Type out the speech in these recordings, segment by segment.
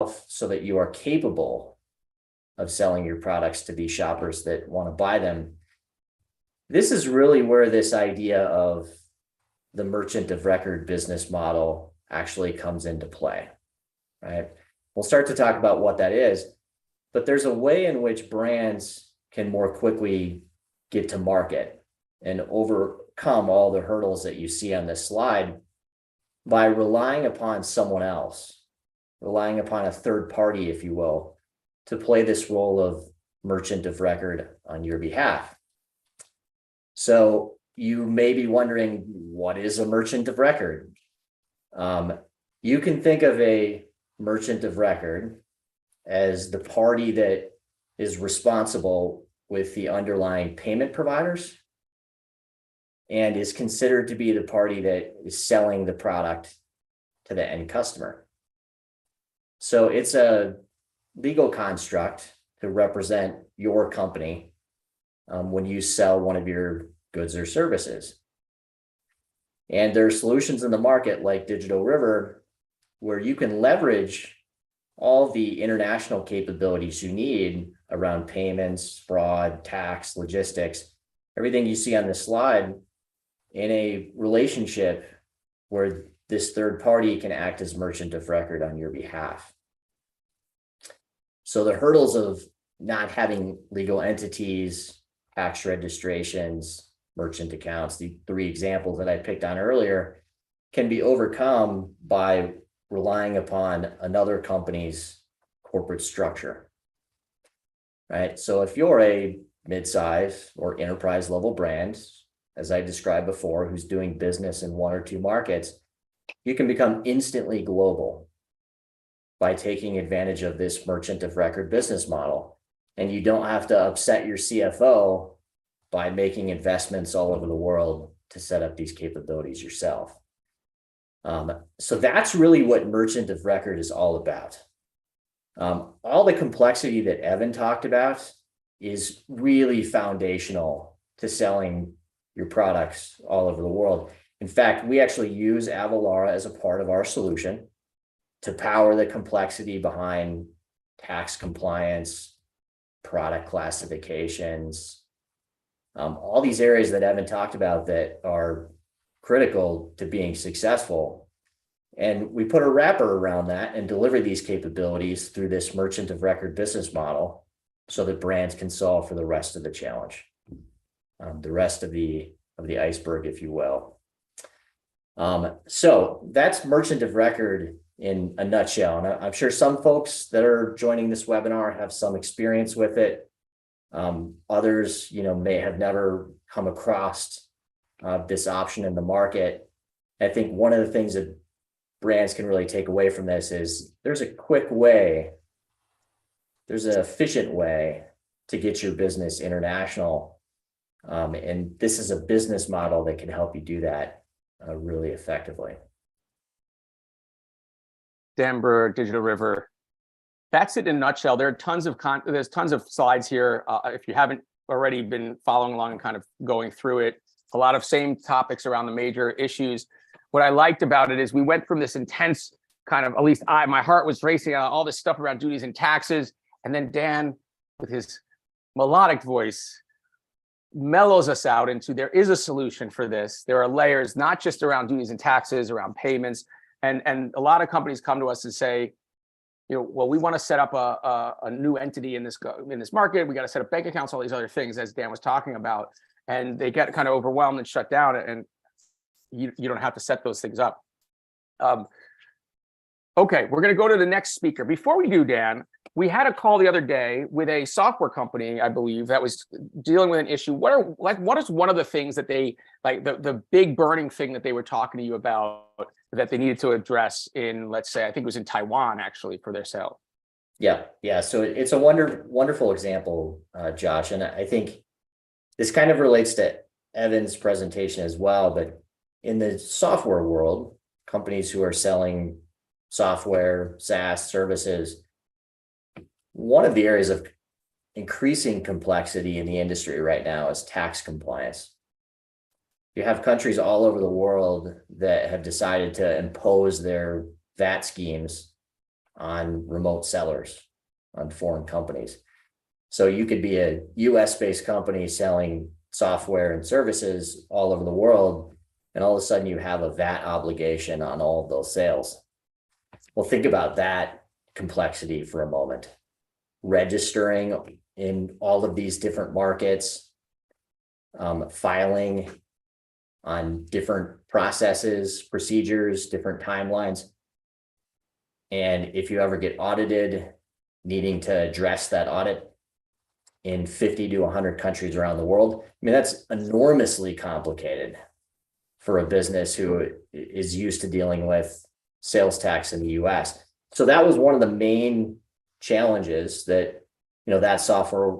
yourself so that you are capable of selling your products to these shoppers that want to buy them. This is really where this idea of the merchant of record business model actually comes into play, right? We'll start to talk about what that is, but there's a way in which brands can more quickly get to market and overcome all the hurdles that you see on this slide by relying upon someone else, relying upon a third party, if you will, to play this role of merchant of record on your behalf. So you may be wondering, what is a merchant of record? You can think of a merchant of record as the party that is responsible with the underlying payment providers and is considered to be the party that is selling the product to the end customer. So it's a legal construct to represent your company when you sell one of your goods or services. And there are solutions in the market like Digital River where you can leverage all the international capabilities you need around payments, fraud, tax, logistics, everything you see on this slide in a relationship where this third party can act as merchant of record on your behalf. So the hurdles of not having legal entities, tax registrations, merchant accounts, the three examples that I picked on earlier, can be overcome by relying upon another company's corporate structure, right? So if you're a mid-size or enterprise level brand, as I described before, who's doing business in one or two markets, you can become instantly global by taking advantage of this merchant of record business model. And you don't have to upset your CFO by making investments all over the world to set up these capabilities yourself. So that's really what merchant of record is all about. All the complexity that Evan talked about is really foundational to selling your products all over the world. In fact, we actually use Avalara as a part of our solution to power the complexity behind tax compliance, product classifications, all these areas that Evan talked about that are critical to being successful. And we put a wrapper around that and deliver these capabilities through this merchant of record business model so that brands can solve for the rest of the challenge, the rest of the iceberg, if you will. So that's merchant of record in a nutshell. And I'm sure some folks that are joining this webinar have some experience with it. Others, may have never come across this option in the market. I think one of the things that brands can really take away from this is there's a quick way, there's an efficient way to get your business international. And this is a business model that can help you do that really effectively. Dan Brewer, Digital River. That's it in a nutshell. There are there's tons of slides here. If you haven't already been following along and kind of going through it, a lot of same topics around the major issues. What I liked about it is we went from this intense kind of, at least my heart was racing on all this stuff around duties and taxes. And then Dan, with his melodic voice, mellows us out into there is a solution for this. There are layers, not just around duties and taxes, around payments. And a lot of companies come to us and say, well, we want to set up a new entity in this market. We got to set up bank accounts, all these other things, as Dan was talking about, and they get kind of overwhelmed and shut down. And you don't have to set those things up. Okay, we're going to go to the next speaker. Before we do, Dan, we had a call the other day with a software company, I believe, that was dealing with an issue. What is one of the things that they the big burning thing that they were talking to you about that they needed to address in, let's say, I think it was in Taiwan actually for their sale? Yeah. So it's a wonderful example, Josh, and I think this kind of relates to Evan's presentation as well. But in the software world, companies who are selling software, SaaS services, one of the areas of increasing complexity in the industry right now is tax compliance. You have countries all over the world that have decided to impose their VAT schemes on remote sellers, on foreign companies. So you could be a US-based company selling software and services all over the world, and all of a sudden you have a VAT obligation on all of those sales. Well, think about that complexity for a moment. Registering in all of these different markets, filing on different processes, procedures, different timelines. And if you ever get audited, needing to address that audit in 50 to 100 countries around the world, I mean, that's enormously complicated for a business who is used to dealing with sales tax in the US. So that was one of the main challenges that, that software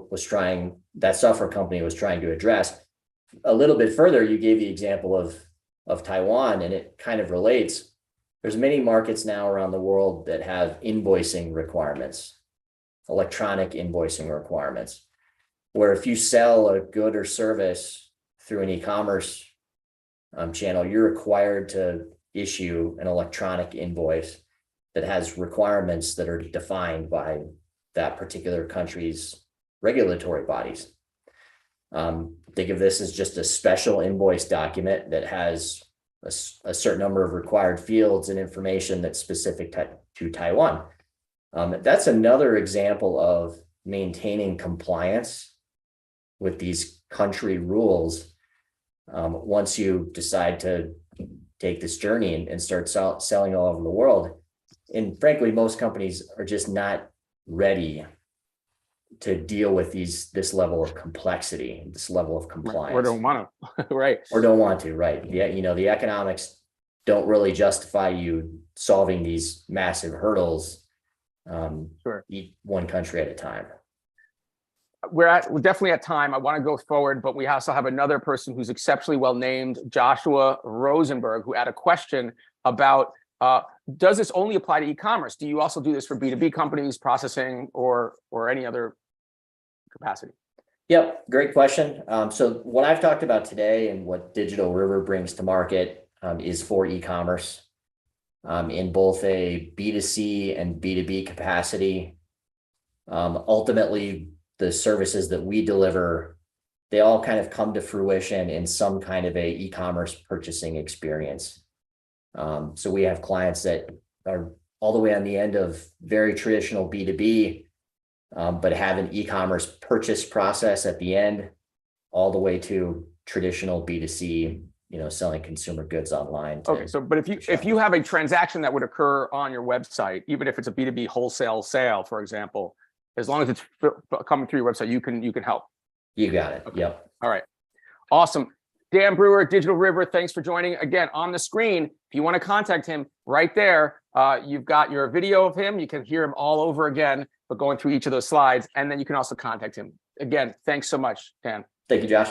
company was trying to address. A little bit further, you gave the example of Taiwan, and it kind of relates. There's many markets now around the world that have invoicing requirements, electronic invoicing requirements, where if you sell a good or service through an e-commerce channel, you're required to issue an electronic invoice that has requirements that are defined by that particular country's regulatory bodies. Think of this as just a special invoice document that has a certain number of required fields and information that's specific to Taiwan. That's another example of maintaining compliance with these country rules once you decide to take this journey and start selling all over the world. And frankly, most companies are just not ready to deal with this level of complexity, this level of compliance. Or don't want to, right? Or don't want to, right? Yeah, the economics don't really justify you solving these massive hurdles, Sure. One country at a time. We're definitely at time. I want to go forward, but we also have another person who's exceptionally well named, Joshua Rosenberg, who had a question about, does this only apply to e-commerce? Do you also do this for B2B companies, processing, or any other capacity? Yep, great question. So what I've talked about today and what Digital River brings to market is for e-commerce in both a B2C and B2B capacity. Ultimately, the services that we deliver, they all kind of come to fruition in some kind of a e-commerce purchasing experience. So we have clients that are all the way on the end of very traditional B2B, but have an e-commerce purchase process at the end, all the way to traditional B2C, selling consumer goods online. Okay, so but if you have a transaction that would occur on your website, even if it's a B2B wholesale sale, for example, as long as it's coming through your website, you can help. You got it. Okay. Yep. All right. Awesome. Dan Brewer, Digital River, thanks for joining. Again, on the screen, if you want to contact him right there, you've got your video of him. You can hear him all over again, but going through each of those slides, and then you can also contact him. Again, thanks so much, Dan. Thank you, Josh.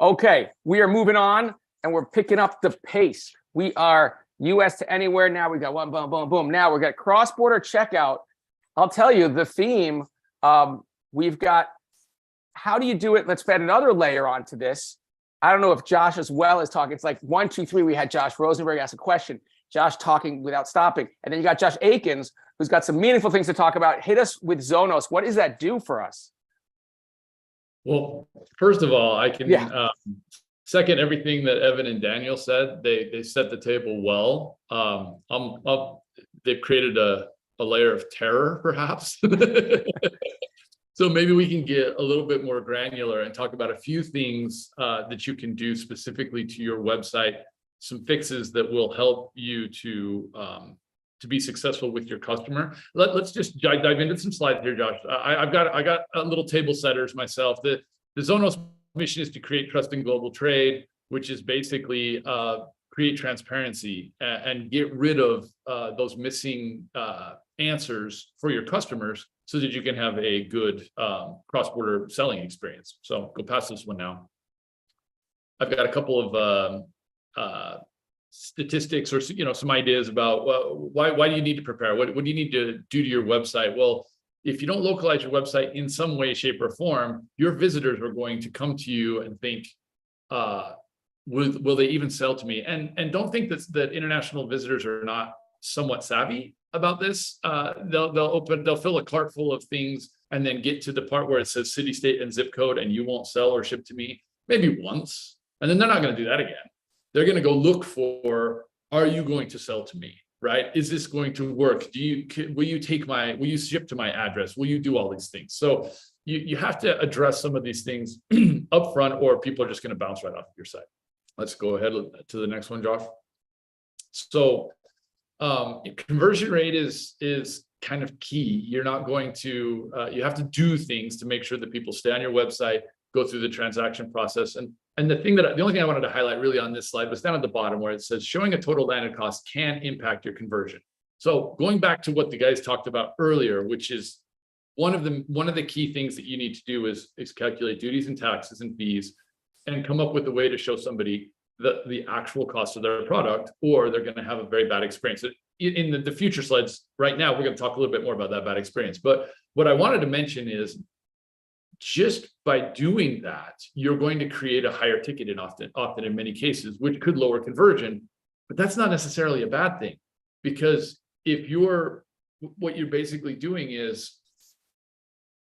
Okay, we are moving on, and we're picking up the pace. We are US to anywhere. Now we got one, boom, boom, boom. Now we got cross-border checkout. I'll tell you the theme, we've got, how do you do it? Let's add another layer onto this. I don't know if Josh as well is talking. It's like 1, 2, 3. We had Josh Rosenberg ask a question, Josh talking without stopping. And then you got Josh Akins, who's got some meaningful things to talk about. Hit us with Zonos. What does that do for us? Well, first of all, I can second everything that Evan and Daniel said. They set the table well. They've created a layer of terror, perhaps. So maybe we can get a little bit more granular and talk about a few things that you can do specifically to your website, some fixes that will help you to be successful with your customer. Let's just dive into some slides here, Josh. I got a little table setters myself. The Zonos mission is to create trust in global trade, which is basically create transparency and get rid of those missing answers for your customers, so that you can have a good cross-border selling experience. So go past this one now. I've got a couple of statistics or some ideas about why do you need to prepare? What do you need to do to your website? Well, if you don't localize your website in some way, shape, or form, your visitors are going to come to you and think, will they even sell to me? And don't think that international visitors are not somewhat savvy about this, they'll fill a cart full of things and then get to the part where it says city, state, and zip code, and you won't sell or ship to me maybe once, and then they're not going to do that again. They're going to go look for, are you going to sell to me? Right? Is this going to work? Will you ship to my address? Will you do all these things? So you have to address some of these things up front, or people are just going to bounce right off of your site. Let's go ahead to the next one, Josh. So conversion rate is kind of key. You're not going to, you have to do things to make sure that people stay on your website, go through the transaction process. And the only thing I wanted to highlight really on this slide was down at the bottom where it says showing a total landed cost can impact your conversion. So going back to what the guys talked about earlier, which is one of the key things that you need to do is calculate duties and taxes and fees and come up with a way to show somebody the actual cost of their product, or they're going to have a very bad experience. In the future slides right now, we're going to talk a little bit more about that bad experience. But what I wanted to mention is, just by doing that, you're going to create a higher ticket, and often in many cases, which could lower conversion. But that's not necessarily a bad thing, because what you're basically doing is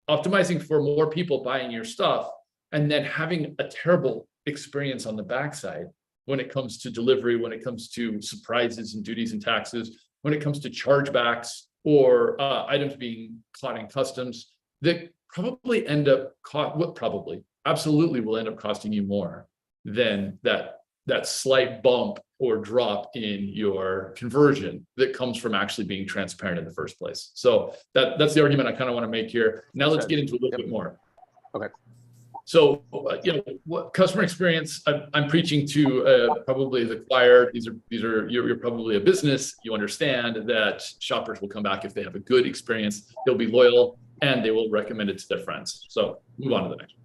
optimizing for more people buying your stuff and then having a terrible experience on the backside when it comes to delivery, when it comes to surprises and duties and taxes, when it comes to chargebacks or items being caught in customs that probably absolutely will end up costing you more than that slight bump or drop in your conversion that comes from actually being transparent in the first place. So that's the argument I kind of want to make here. Now let's get into a little bit more. Okay. So, what customer experience I'm preaching to probably the choir. You're probably a business. You understand that shoppers will come back if they have a good experience. They'll be loyal and they will recommend it to their friends. So move on to the next one.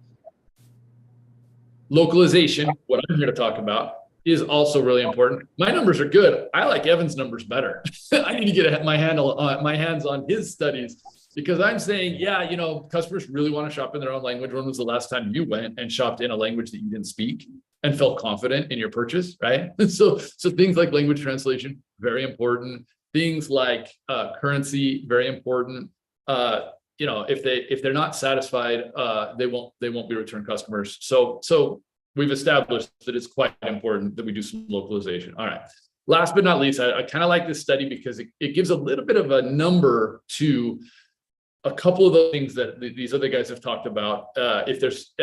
Localization, what I'm here to talk about, is also really important. My numbers are good. I like Evan's numbers better. I need to get my hands on his studies, because I'm saying, yeah, customers really want to shop in their own language. When was the last time you went and shopped in a language that you didn't speak and felt confident in your purchase, right? So things like language translation, very important. Things like currency, very important. If they're not satisfied, they won't be return customers. So we've established that it's quite important that we do some localization. All right. Last but not least, I kind of like this study because it gives a little bit of a number to a couple of the things that these other guys have talked about. If there's,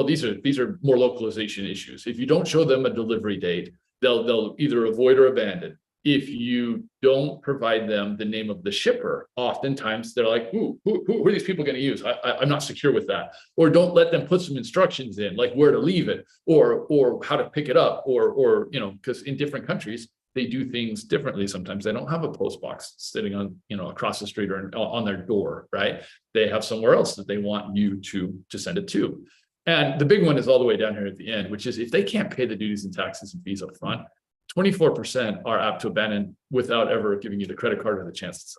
these are more localization issues. If you don't show them a delivery date, they'll either avoid or abandon. If you don't provide them the name of the shipper, oftentimes they're like, who are these people going to use? I'm not secure with that. Or don't let them put some instructions in, like where to leave it, or how to pick it up, or because in different countries, they do things differently. Sometimes they don't have a post box sitting on, across the street or on their door, right? They have somewhere else that they want you to send it to. And the big one is all the way down here at the end, which is if they can't pay the duties and taxes and fees up front, 24% are apt to abandon without ever giving you the credit card or the chance to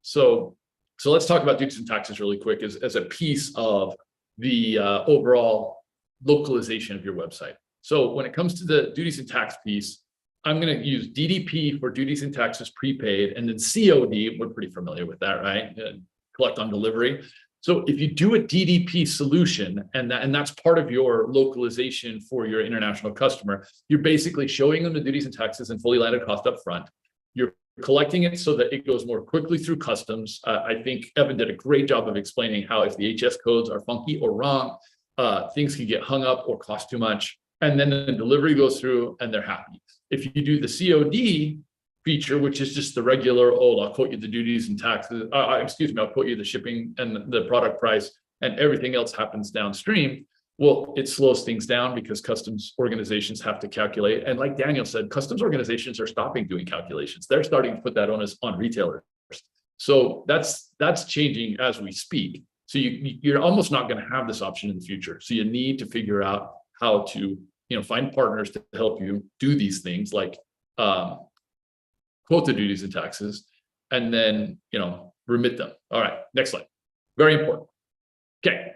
sell. So let's talk about duties and taxes really quick as a piece of the overall localization of your website. So when it comes to the duties and tax piece, I'm going to use DDP for duties and taxes prepaid, and then COD, we're pretty familiar with that, right? Collect on delivery. So if you do a DDP solution, and that's part of your localization for your international customer, you're basically showing them the duties and taxes and fully landed cost up front. You're collecting it so that it goes more quickly through customs. I think Evan did a great job of explaining how if the HS codes are funky or wrong, things can get hung up or cost too much. And then the delivery goes through and they're happy. If you do the COD feature, which is just the regular, I'll quote you the duties and taxes, I'll quote you the shipping and the product price, and everything else happens downstream. Well, it slows things down because customs organizations have to calculate. And like Daniel said, customs organizations are stopping doing calculations. They're starting to put that onus on retailers. So that's changing as we speak. So you're almost not going to have this option in the future. So you need to figure out how to, find partners to help you do these things, like quote the duties and taxes, and then, remit them. All right, next slide. Very important. Okay.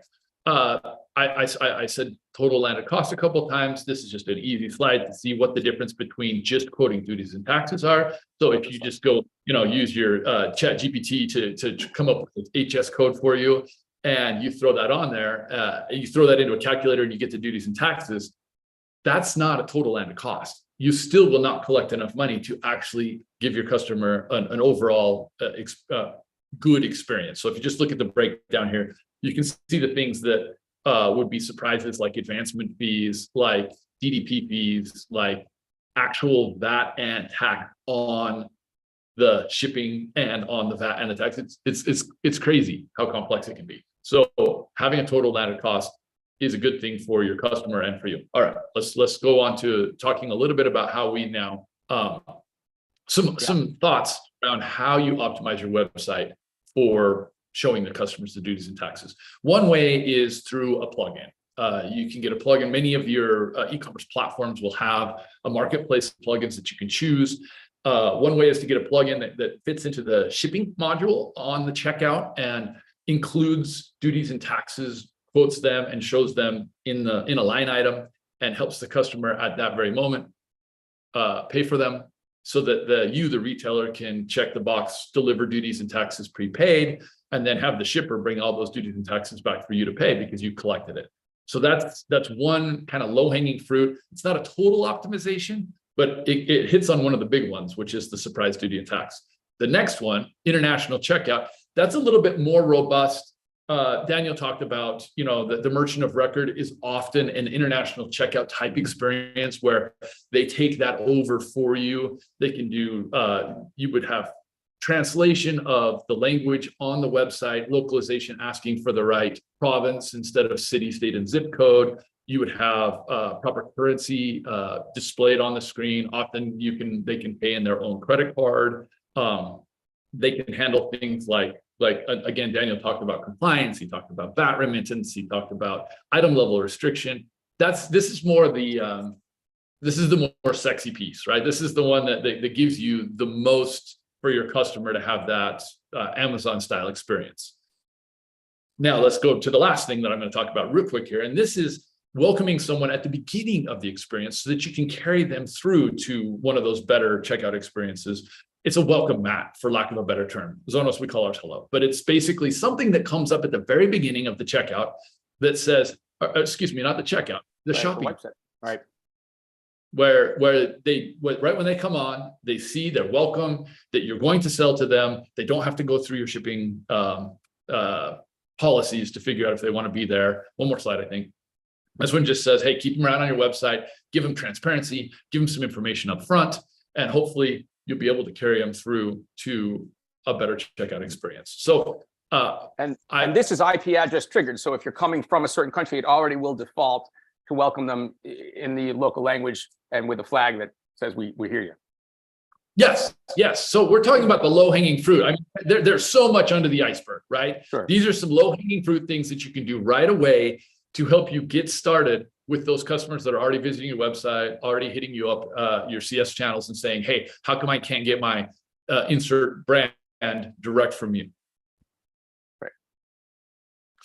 I said total landed cost a couple of times. This is just an easy slide to see what the difference between just quoting duties and taxes are. So if you just go, use your chat GPT to come up with an HS code for you, and you throw that on there, you throw that into a calculator and you get the duties and taxes, that's not a total landed cost. You still will not collect enough money to actually give your customer an overall good experience. So if you just look at the breakdown here, you can see the things that would be surprises, like advancement fees, like DDP fees, like actual VAT and tax on the shipping and on the VAT and the tax. It's crazy how complex it can be. So having a total landed cost is a good thing for your customer and for you. All right, let's go on to talking a little bit about how we now some thoughts around how you optimize your website for showing the customers the duties and taxes. One way is through a plugin. You can get a plugin. Many of your e-commerce platforms will have a marketplace of plugins that you can choose. One way is to get a plugin that fits into the shipping module on the checkout and includes duties and taxes, quotes them and shows them in a line item, and helps the customer at that very moment pay for them, so that the retailer can check the box, deliver duties and taxes prepaid, and then have the shipper bring all those duties and taxes back for you to pay because you collected it. So that's one kind of low-hanging fruit. It's not a total optimization, but it hits on one of the big ones, which is the surprise duty and tax. The next one, international checkout, that's a little bit more robust. Daniel talked about, the merchant of record is often an international checkout type experience where they take that over for you. They can do, you would have translation of the language on the website, localization asking for the right province instead of city, state, and zip code. You would have proper currency displayed on the screen. Often they can pay in their own credit card. They can handle things like again, Daniel talked about compliance. He talked about VAT remittance. He talked about item level restriction. This is the more sexy piece, right? This is the one that gives you the most for your customer to have that Amazon style experience. Now let's go to the last thing that I'm going to talk about real quick here. And this is welcoming someone at the beginning of the experience so that you can carry them through to one of those better checkout experiences. It's a welcome mat, for lack of a better term. Zonos, we call ours hello, but it's basically something that comes up at the very beginning of the checkout that says, excuse me, not the checkout, the shopping website, right? Where right when they come on, they see they're welcome, that you're going to sell to them. They don't have to go through your shipping policies to figure out if they want to be there. One more slide, I think. This one just says, hey, keep them around on your website, give them transparency, give them some information up front, and hopefully you'll be able to carry them through to a better checkout experience. So, and this is IP address triggered. So if you're coming from a certain country, it already will default to welcome them in the local language and with a flag that says we hear you. Yes. So we're talking about the low-hanging fruit. I mean, there's so much under the iceberg, right? Sure. These are some low-hanging fruit things that you can do right away to help you get started with those customers that are already visiting your website, already hitting you up your CS channels and saying, hey, how come I can't get my insert brand direct from you? Right.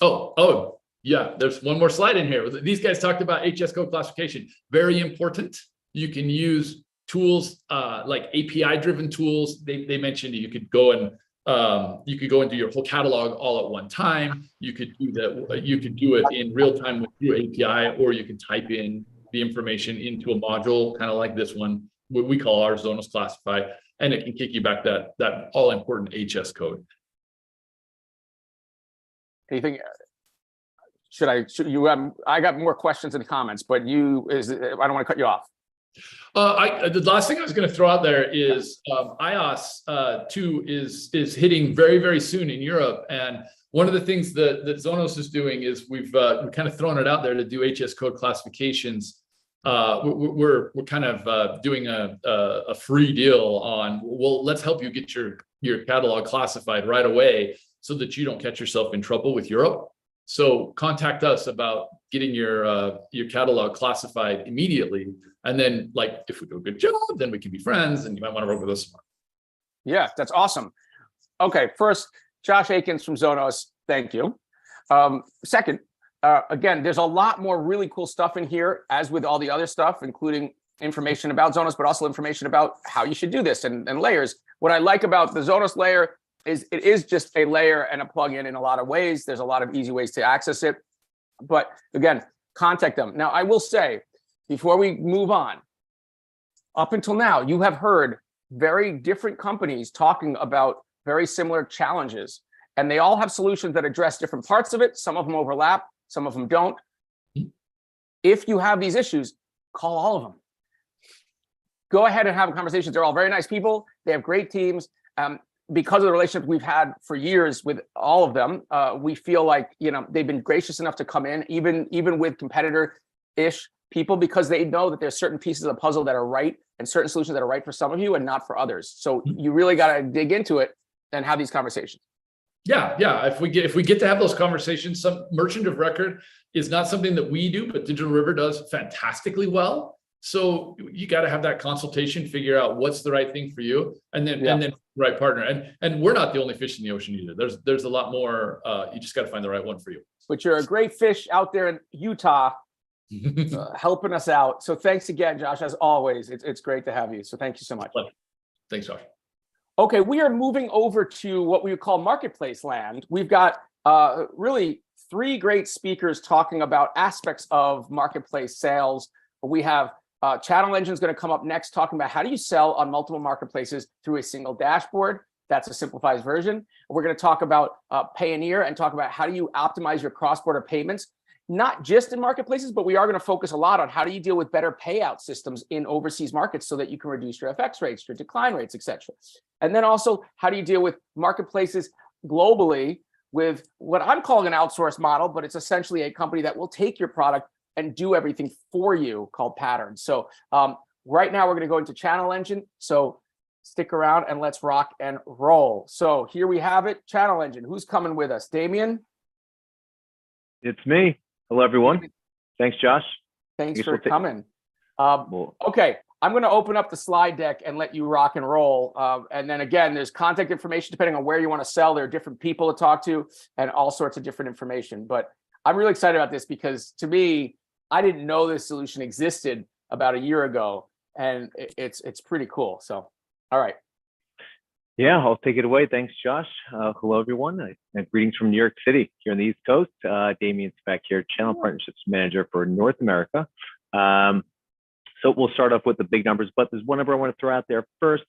Oh, yeah, there's one more slide in here. These guys talked about HS code classification. Very important. You can use tools like API-driven tools. They mentioned you could go and do your whole catalog all at one time. You could do that. You could do it in real time with your API, or you can type in the information into a module, kind of like this one, what we call our Zonos Classify, and it can kick you back that all important HS code. Anything? I got more questions in the comments, but I don't want to cut you off. The last thing I was going to throw out there is iOS 2 is hitting very, very soon in Europe. And one of the things that Zonos is doing is we've kind of thrown it out there to do HS code classifications. We're kind of doing a free deal on, well, let's help you get your catalog classified right away so that you don't catch yourself in trouble with Europe. So contact us about getting your catalog classified immediately. And then, like, if we do a good job, then we can be friends and you might want to work with us more. Yeah, that's awesome. Okay, first, Josh Akins from Zonos, thank you. Second, again, there's a lot more really cool stuff in here, as with all the other stuff, including information about Zonos, but also information about how you should do this and layers. What I like about the Zonos layer is it is just a layer and a plugin in a lot of ways. There's a lot of easy ways to access it. But again, contact them. Now, I will say, before we move on, up until now, you have heard very different companies talking about very similar challenges, and they all have solutions that address different parts of it. Some of them overlap, some of them don't. If you have these issues, call all of them. Go ahead and have a conversation. They're all very nice people. They have great teams. Because of the relationship we've had for years with all of them, we feel like, you know, they've been gracious enough to come in, even with competitor-ish people, because they know that there's certain pieces of the puzzle that are right and certain solutions that are right for some of you and not for others. So you really got to dig into it and have these conversations. Yeah. If we get to have those conversations, some merchant of record is not something that we do, but Digital River does fantastically well. So you got to have that consultation, figure out what's the right thing for you, and then right partner. And we're not the only fish in the ocean either. There's a lot more. You just got to find the right one for you. But you're a great fish out there in Utah, helping us out. So thanks again, Josh. As always, it's great to have you. So thank you so much. Thanks, Josh. Okay, we are moving over to what we would call marketplace land. We've got really 3 great speakers talking about aspects of marketplace sales. We have Channel Engine is going to come up next, talking about how do you sell on multiple marketplaces through a single dashboard. That's a simplified version. We're going to talk about Payoneer and talk about how do you optimize your cross-border payments, not just in marketplaces, but we are going to focus a lot on how do you deal with better payout systems in overseas markets so that you can reduce your FX rates, your decline rates, etc. And then also, how do you deal with marketplaces globally with what I'm calling an outsource model, but it's essentially a company that will take your product and do everything for you, called Patterns. So right now we're going to go into Channel Engine. So stick around and let's rock and roll. So here we have it, Channel Engine. Who's coming with us? Damien? It's me. Hello, everyone. Thanks, Josh. Thanks for coming. Okay, I'm going to open up the slide deck and let you rock and roll. And then again, there's contact information depending on where you want to sell. There are different people to talk to and all sorts of different information. But I'm really excited about this because, to me, I didn't know this solution existed about a year ago, and it's pretty cool. So, all right. Yeah, I'll take it away. Thanks, Josh. Hello, everyone. Greetings from New York City, here on the East Coast. Damien's back here, Channel Partnerships Manager for North America. So we'll start off with the big numbers, but there's one number I want to throw out there first,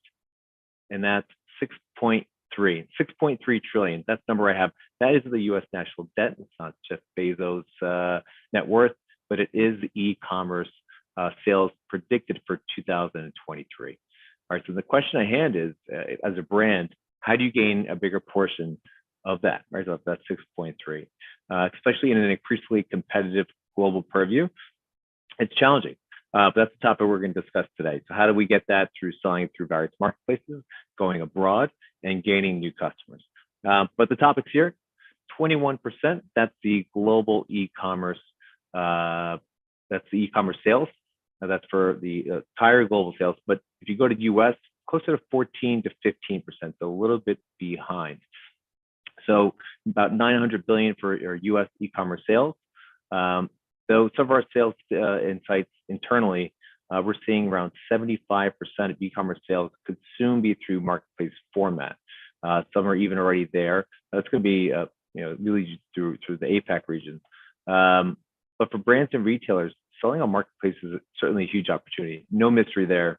and that's 6.3 trillion. That's the number I have. That is the U.S. national debt. It's not Jeff Bezos' net worth, but it is the e-commerce sales predicted for 2023. All right, so the question I hand is, as a brand, how do you gain a bigger portion of that, right? So that's 6.3, especially in an increasingly competitive global purview. It's challenging, but that's the topic we're going to discuss today. So how do we get that through selling through various marketplaces, going abroad, and gaining new customers? But the topics here, 21%, that's the global e-commerce, that's the e-commerce sales. That's for the entire global sales. But if you go to the US, closer to 14 to 15%, so a little bit behind. So about 900 billion for your US e-commerce sales. Though some of our sales insights internally, we're seeing around 75% of e-commerce sales could soon be through marketplace format. Some are even already there. That's going to be really through the APAC region. But for brands and retailers, selling on marketplaces is certainly a huge opportunity. No mystery there.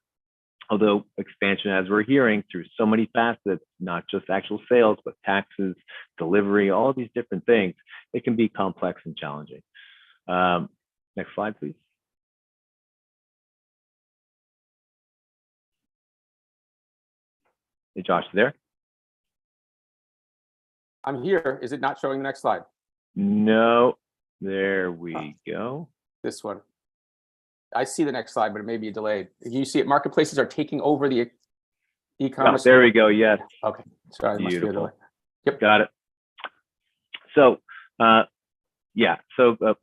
Although expansion, as we're hearing, through so many facets, not just actual sales, but taxes, delivery, all of these different things, it can be complex and challenging. Next slide, please. Hey, Josh, there? I'm here. Is it not showing the next slide? No. There we go. This one. I see the next slide, but it may be delayed. You see it, marketplaces are taking over the e-commerce. Oh, there we go. Yes. Okay. Sorry. Beautiful. Yep. Got it. So,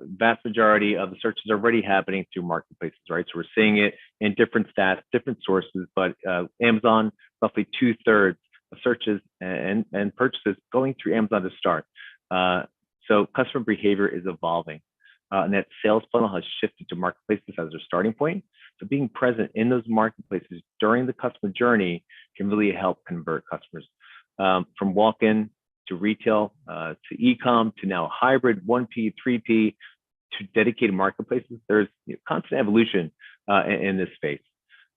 vast majority of the searches are already happening through marketplaces, right? So we're seeing it in different stats, different sources, but Amazon, roughly 2/3 of searches and purchases going through Amazon to start. So customer behavior is evolving, and that sales funnel has shifted to marketplaces as their starting point. So being present in those marketplaces during the customer journey can really help convert customers from walk-in to retail to e-com to now hybrid 1P, 3P to dedicated marketplaces. There's constant evolution in this space.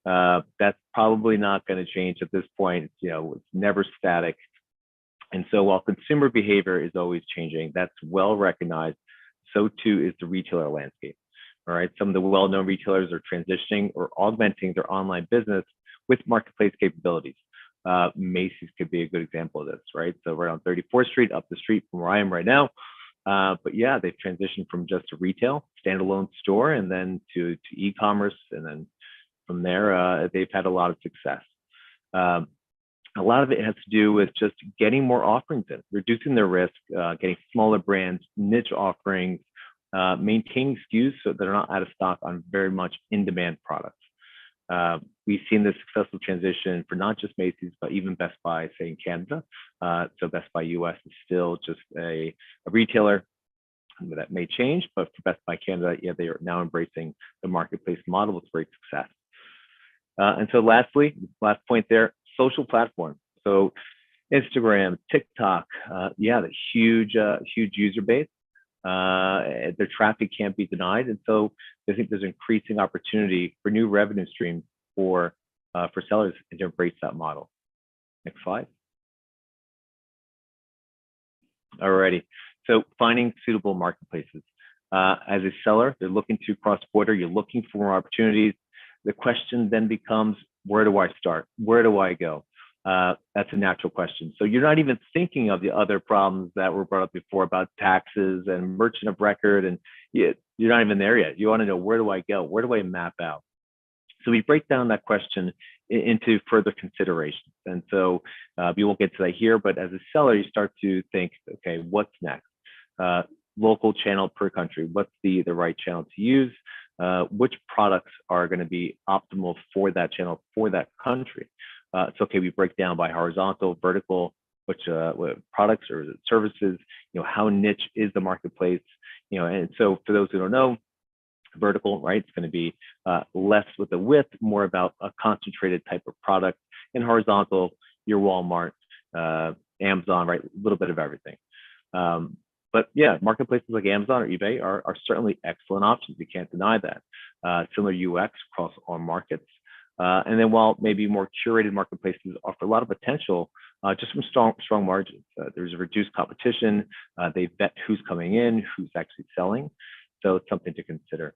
That's probably not going to change at this point. It's never static. And so while consumer behavior is always changing, that's well recognized, so too is the retailer landscape. All right, some of the well-known retailers are transitioning or augmenting their online business with marketplace capabilities. Macy's could be a good example of this, right? So we're on 34th Street, up the street from where I am right now. But yeah, they've transitioned from just a retail standalone store and then to e-commerce. And then from there, they've had a lot of success. A lot of it has to do with just getting more offerings in, reducing their risk, getting smaller brands, niche offerings, maintaining SKUs so they're not out of stock on very much in-demand products. We've seen this successful transition for not just Macy's, but even Best Buy, say in Canada. So Best Buy US is still just a retailer. That may change, but for Best Buy Canada, yeah, they are now embracing the marketplace model with great success. And so lastly, last point there, social platform. So Instagram, TikTok, yeah, the huge user base. Their traffic can't be denied, and so I think there's increasing opportunity for new revenue streams for sellers to embrace that model. Next slide. Alrighty, so finding suitable marketplaces. As a seller, they're looking to cross-border. You're looking for more opportunities. The question then becomes, where do I start? Where do I go? That's a natural question. So you're not even thinking of the other problems that were brought up before about taxes and merchant of record, and you're not even there yet. You want to know, where do I go? Where do I map out? So we break down that question into further considerations. And so we won't get to that here, but as a seller, you start to think, okay, what's next? Local channel per country. What's the right channel to use? Which products are going to be optimal for that channel, for that country? It's okay, we break down by horizontal, vertical, which products or services, how niche is the marketplace, and so for those who don't know, vertical, right, it's going to be less with the width, more about a concentrated type of product, and horizontal, your Walmart, Amazon, right, a little bit of everything. But yeah, marketplaces like Amazon or eBay are certainly excellent options. You can't deny that. Similar UX across all markets. And then while maybe more curated marketplaces offer a lot of potential, just some strong margins. There's a reduced competition. They vet who's coming in, who's actually selling. So it's something to consider.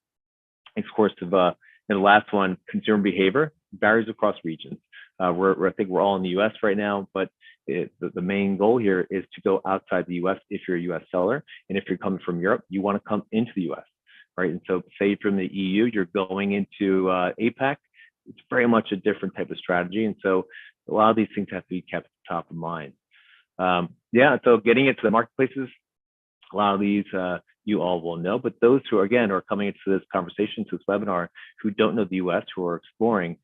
Of course, the last one, consumer behavior varies across regions. I think we're all in the US right now, but the main goal here is to go outside the US if you're a US seller. And if you're coming from Europe, you want to come into the US, right? And so say from the EU, you're going into APAC, it's very much a different type of strategy. And so a lot of these things have to be kept top of mind. Yeah, so getting into the marketplaces, a lot of these you all will know, but those who again are coming into this conversation, to this webinar, who don't know the US, who are exploring,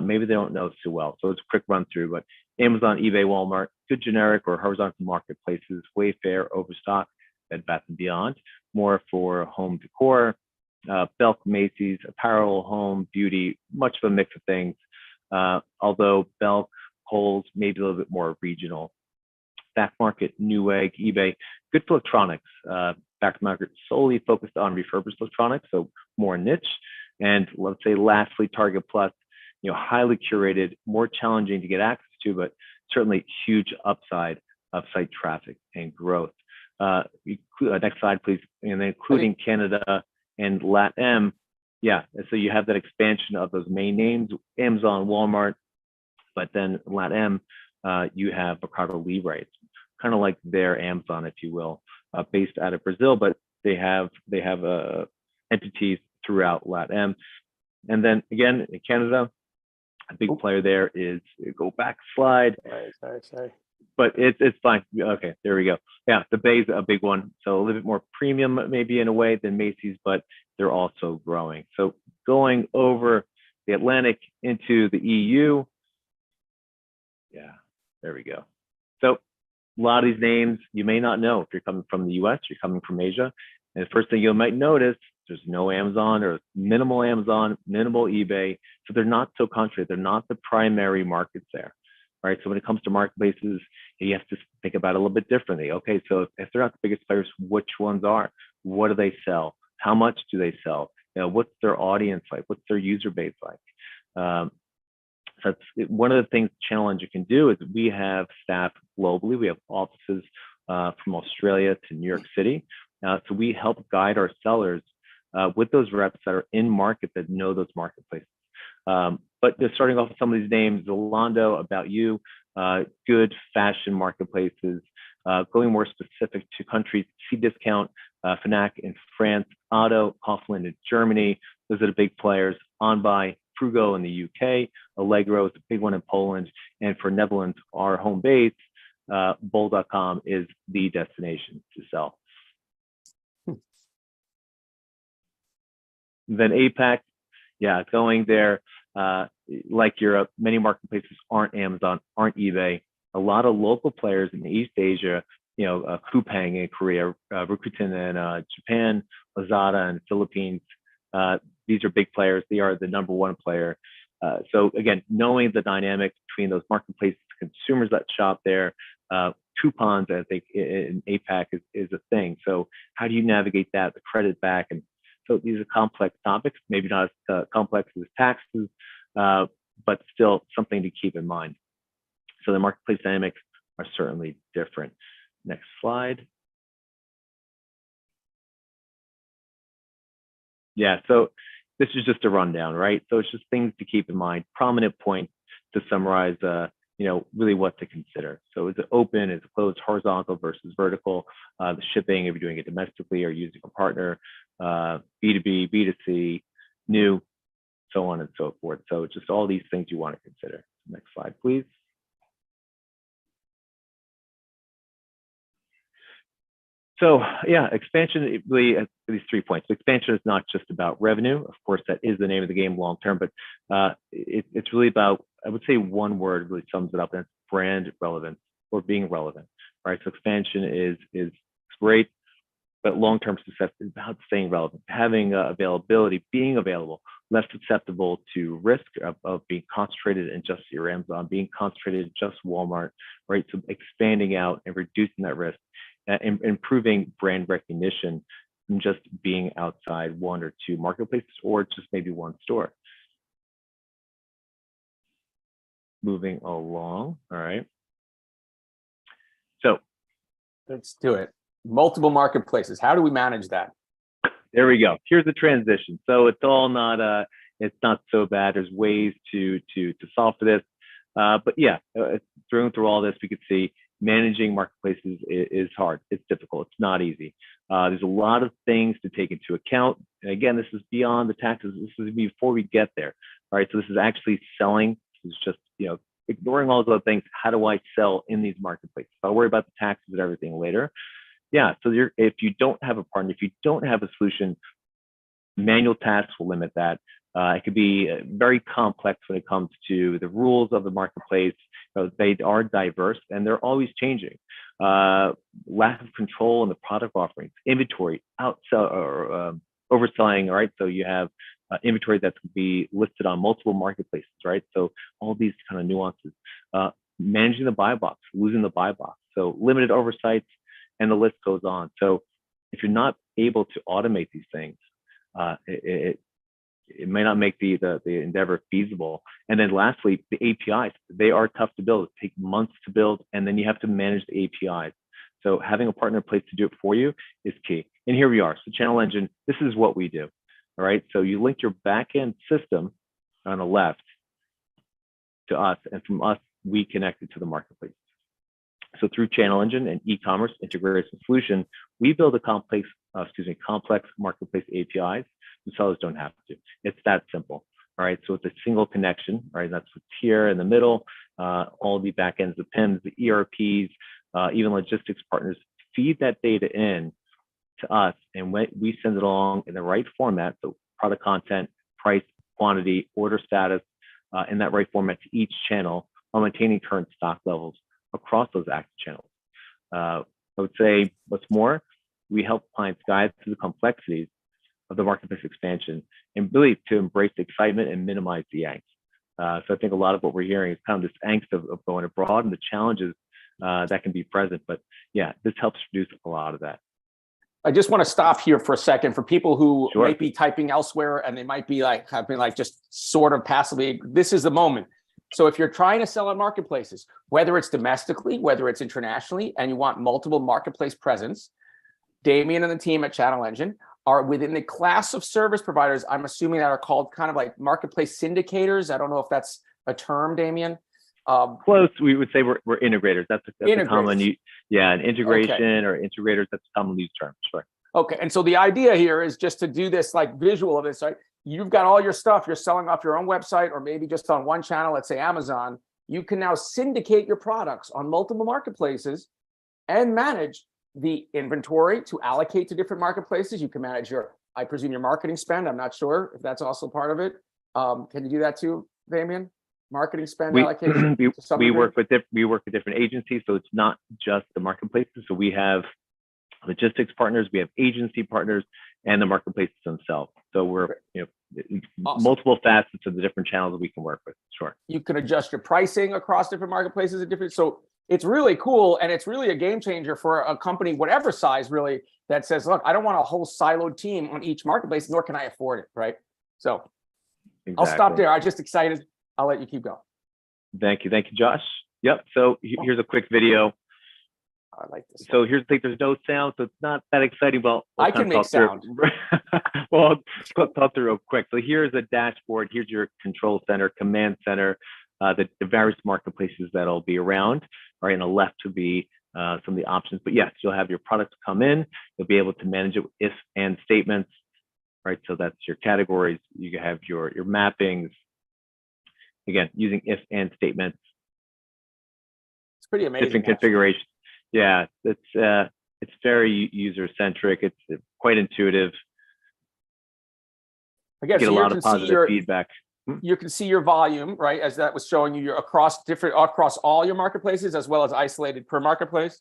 maybe they don't know so well. So it's a quick run through, but Amazon, eBay, Walmart, good generic or horizontal marketplaces, Wayfair, Overstock, Bed Bath & Beyond, more for home decor, Belk, Macy's, apparel, home, beauty, much of a mix of things. Although Belk, Kohl's, maybe a little bit more regional. Back market, Newegg, eBay, good for electronics. Back market solely focused on refurbished electronics, so more niche. And let's say lastly, Target Plus, highly curated, more challenging to get access to, but certainly huge upside of site traffic and growth. Next slide, please. And then including Canada and LATAM. Yeah, so you have that expansion of those main names, Amazon, Walmart, but then LATAM, you have Mercado Libre. It's kind of like their Amazon, if you will, based out of Brazil, but they have entities throughout LATAM. And then again, in Canada, a big player there is, go back slide. Sorry. But it's fine. Okay, there we go. Yeah, the Bay's a big one. So a little bit more premium maybe in a way than Macy's, but they're also growing. So going over the Atlantic into the EU. Yeah, there we go. So a lot of these names you may not know if you're coming from the US, you're coming from Asia. And the first thing you might notice, there's no Amazon or minimal eBay. So they're not so concentrated. They're not the primary markets there, right? So when it comes to marketplaces, you have to think about it a little bit differently. Okay, so if they're not the biggest players, which ones are? What do they sell? How much do they sell? You know, what's their audience like? What's their user base like? So that's one of the things Channel Engine can do is we have staff globally. We have offices from Australia to New York City. So we help guide our sellers with those reps that are in market that know those marketplaces. But just starting off with some of these names, Zalando, About You, good fashion marketplaces, going more specific to countries, Cdiscount, Fnac in France, Otto, Kaufland in Germany. Those are the big players. OnBuy, Frugo in the UK, Allegro is a big one in Poland. And for Netherlands, our home base, bol.com is the destination to sell. Then APAC, yeah, going there, like Europe, many marketplaces aren't Amazon, aren't eBay. A lot of local players in East Asia, you know, Coupang in Korea, Rakuten in Japan, Lazada in the Philippines. These are big players. They are the number one player. So again, knowing the dynamic between those marketplaces, consumers that shop there, coupons, I think in APAC is a thing. So how do you navigate that, the credit back? And so these are complex topics, maybe not as complex as taxes, but still something to keep in mind. So the marketplace dynamics are certainly different. Next slide. Yeah, so this is just a rundown, right? So it's just things to keep in mind, prominent points to summarize, you know, really what to consider. So is it open, is it closed, horizontal versus vertical, the shipping, if you're doing it domestically or using a partner, B2B, B2C, new, so on and so forth. So just all these things you want to consider. Next slide, please. So yeah, expansion, really, these 3 points. Expansion is not just about revenue. Of course, that is the name of the game long term, but it's really about, I would say one word really sums it up, and it's brand relevance or being relevant, right? So expansion is great, but long-term success is about staying relevant, having availability, being available, less susceptible to risk of being concentrated in just your Amazon, being concentrated in just Walmart, right? So expanding out and reducing that risk, and improving brand recognition from just being outside one or two marketplaces or just maybe one store. Moving along, all right. So let's do it. Multiple marketplaces. How do we manage that? There we go. Here's the transition. So it's all not it's not so bad. There's ways to solve for this. But yeah, through all this, we could see managing marketplaces is hard. It's difficult. It's not easy. There's a lot of things to take into account. And again, this is beyond the taxes. This is before we get there. All right. So this is actually selling. This is just, you know, ignoring all those other things. How do I sell in these marketplaces? I'll worry about the taxes and everything later. Yeah. So if you don't have a partner, if you don't have a solution, manual tasks will limit that. It could be very complex when it comes to the rules of the marketplace. They are diverse and they're always changing. Lack of control in the product offerings, inventory, outsell or overselling. Right, so you have inventory that could be listed on multiple marketplaces. Right, so all these kind of nuances. Managing the buy box, losing the buy box. So limited oversights, and the list goes on. So if you're not able to automate these things, it may not make the endeavor feasible. And then lastly, the APIs, they are tough to build. It takes months to build, and then you have to manage the APIs. So having a partner in place to do it for you is key. And here we are. So Channel Engine, this is what we do. All right. So you link your backend system on the left to us, and from us, we connect it to the marketplace. So through Channel Engine and e-commerce integration solution, we build a complex marketplace APIs. The sellers don't have to. It's that simple. All right. So it's a single connection. Right. That's what's here in the middle. All the backends, the PIMs, the ERPs, even logistics partners feed that data in to us, and we send it along in the right format. So product content, price, quantity, order status, in that right format to each channel while maintaining current stock levels across those active channels. I would say what's more, we help clients guide through the complexities of the marketplace expansion and really to embrace the excitement and minimize the angst. So I think a lot of what we're hearing is kind of this angst of going abroad and the challenges that can be present. But yeah, this helps reduce a lot of that. I just want to stop here for a second for people who Sure. might be typing elsewhere and they might be like, have been like just sort of passively, this is the moment. So if you're trying to sell on marketplaces, whether it's domestically, whether it's internationally, and you want multiple marketplace presence, Damien and the team at Channel Engine are within the class of service providers, I'm assuming that are called kind of like marketplace syndicators. I don't know if that's a term, Damien. Close, we would say we're integrators. That's a common, an integration Okay. or integrators, that's a commonly used term, sure. Okay, and so the idea here is just to do this like visual of this, right? You've got all your stuff, you're selling off your own website or maybe just on one channel, let's say Amazon. You can now syndicate your products on multiple marketplaces and manage the inventory to allocate to different marketplaces. You can manage your, I presume, your marketing spend. I'm not sure if that's also part of it. Can you do that too, Damien? Marketing spend allocation? We work with different agencies, so it's not just the marketplaces. So we have logistics partners, we have agency partners, and the marketplaces themselves. So we're Awesome. Multiple facets of the different channels that we can work with. Sure. You can adjust your pricing across different marketplaces at different. So it's really cool, and it's really a game changer for a company, whatever size, really, that says, "Look, I don't want a whole siloed team on each marketplace, nor can I afford it." Right. So Exactly. I'll stop there. I'm just excited. I'll let you keep going. Thank you, Josh. Yep. So here's a quick video. I like this. So here's the thing, there's no sound, so it's not that exciting. Well, I can make sound. Well, I'll talk through real quick. So here's a dashboard. Here's your control center, command center, the various marketplaces that'll be around. Right, on the left would be some of the options. But yes, you'll have your products come in. You'll be able to manage it with if and statements. Right, so that's your categories. You have your mappings. Again, using if and statements. It's pretty amazing. Different configurations. Yeah, it's very user centric. It's quite intuitive. Again, Get so a lot of positive feedback. You can see your volume, right? As that was showing you, you're across all your marketplaces as well as isolated per marketplace.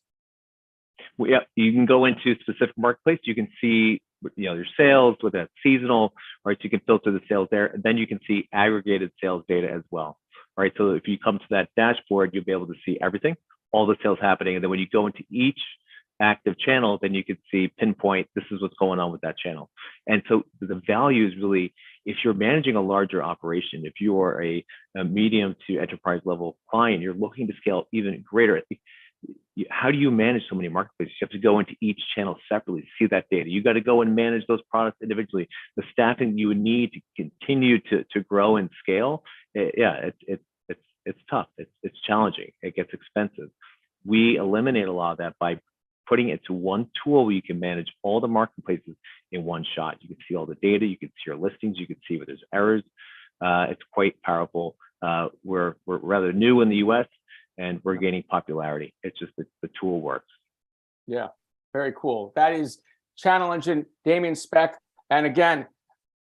Well, yeah, you can go into specific marketplace. You can see your sales, whether that's seasonal, right? So you can filter the sales there, and then you can see aggregated sales data as well. All right, so if you come to that dashboard, you'll be able to see everything, all the sales happening, and then when you go into each active channel, then you can see pinpoint, this is what's going on with that channel. And so the value is really, if you're managing a larger operation, if you are a medium to enterprise level client, you're looking to scale even greater. How do you manage so many marketplaces? You have to go into each channel separately to see that data. You got to go and manage those products individually. The staffing you would need to continue to grow and scale, it's tough. It's challenging. It gets expensive. We eliminate a lot of that by putting it to one tool where you can manage all the marketplaces in one shot. You can see all the data. You can see your listings. You can see where there's errors. It's quite powerful. We're rather new in the US, and we're gaining popularity. It's just the tool works. Yeah, very cool. That is Channel Engine, Damien Speck. And again,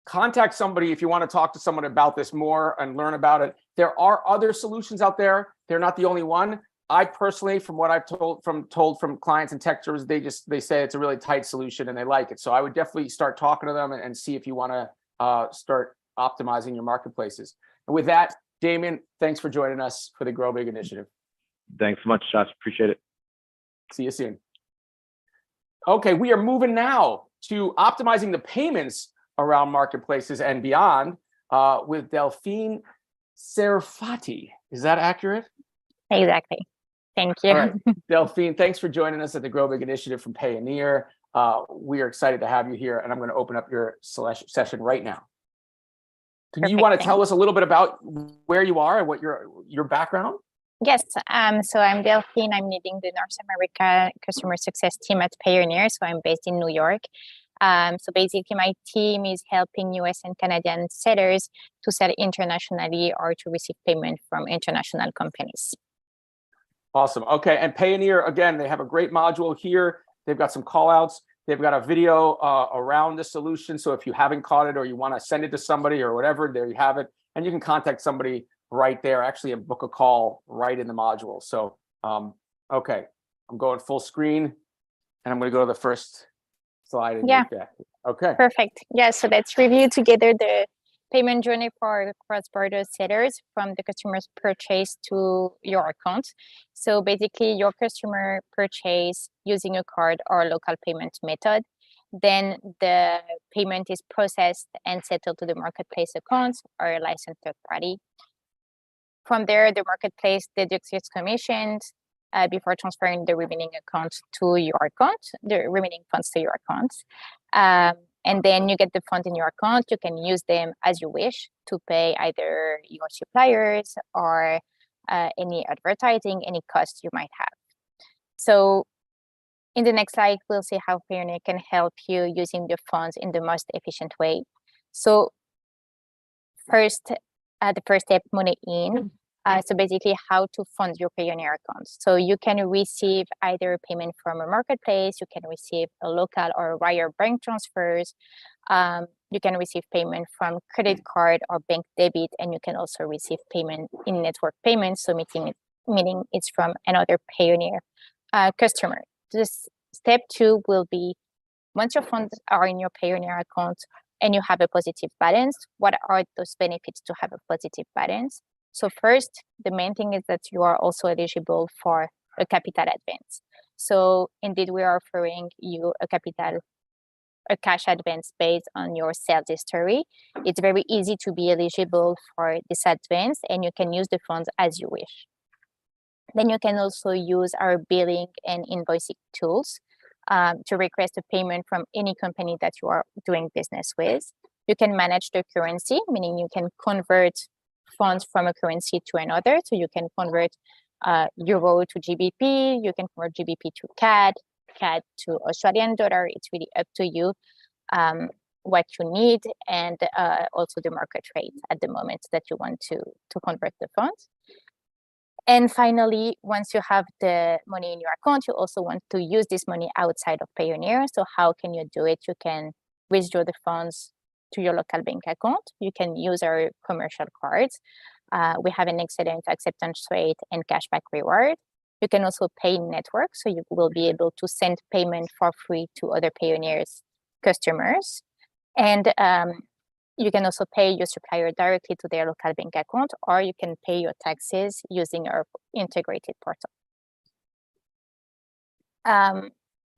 contact somebody if you want to talk to someone about this more and learn about it. There are other solutions out there. They're not the only one. I personally, from what I've told from clients and texters, they say it's a really tight solution and they like it. So I would definitely start talking to them and see if you want to start optimizing your marketplaces. And with that, Damien, thanks for joining us for the GrowBig initiative. Thanks so much, Josh. Appreciate it. See you soon. Okay, we are moving now to optimizing the payments around marketplaces and beyond with Delphine Serfati. Is that accurate? Exactly. Thank you. All right, Delphine, thanks for joining us at the GrowBig initiative from Payoneer. We are excited to have you here, and I'm going to open up your session right now. Do you want to tell us a little bit about where you are and what your background? Yes. So I'm Delphine. I'm leading the North America customer success team at Payoneer. So I'm based in New York. So basically, my team is helping US and Canadian sellers to sell internationally or to receive payment from international companies. Awesome. Okay. And Payoneer, again, they have a great module here. They've got some call outs. They've got a video around the solution. So if you haven't caught it or you want to send it to somebody or whatever, there you have it. And you can contact somebody right there, actually, and book a call right in the module. So, okay, I'm I'm going full screen, and I'm going to go to the first slide in Yeah. your deck. Okay. Perfect. Yeah, so let's review together the payment journey for cross-border sellers from the customer's purchase to your account. So basically, your customer purchase using a card or local payment method. Then the payment is processed and settled to the marketplace account or a licensed third party. From there, the marketplace deducts its commissions before transferring the remaining account to your account, the remaining funds to your account. And then you get the funds in your account. You can use them as you wish to pay either your suppliers or any advertising, any costs you might have. So in the next slide, we'll see how Payoneer can help you using the funds in the most efficient way. So first, the first step, money in. So basically how to fund your Payoneer account. So you can receive either payment from a marketplace, you can receive a local or wire bank transfers, you can receive payment from credit card or bank debit, and you can also receive payment in network payments, so meaning it's from another Payoneer customer. This step 2 will be, once your funds are in your Payoneer account and you have a positive balance, what are those benefits to have a positive balance? So first, the main thing is that you are also eligible for a capital advance. So indeed, we are offering you a cash advance based on your sales history. It's very easy to be eligible for this advance, and you can use the funds as you wish. Then you can also use our billing and invoicing tools to request a payment from any company that you are doing business with. You can manage the currency, meaning you can convert funds from a currency to another. So you can convert euro to GBP, you can convert GBP to CAD, CAD to Australian dollar. It's really up to you what you need, and also the market rate at the moment that you want to convert the funds. And finally, once you have the money in your account, you also want to use this money outside of Payoneer. So how can you do it? You can withdraw the funds to your local bank account. You can use our commercial cards. We have an excellent acceptance rate and cashback reward. You can also pay in network, so you will be able to send payment for free to other Payoneer's customers. And you can also pay your supplier directly to their local bank account, or you can pay your taxes using our integrated portal.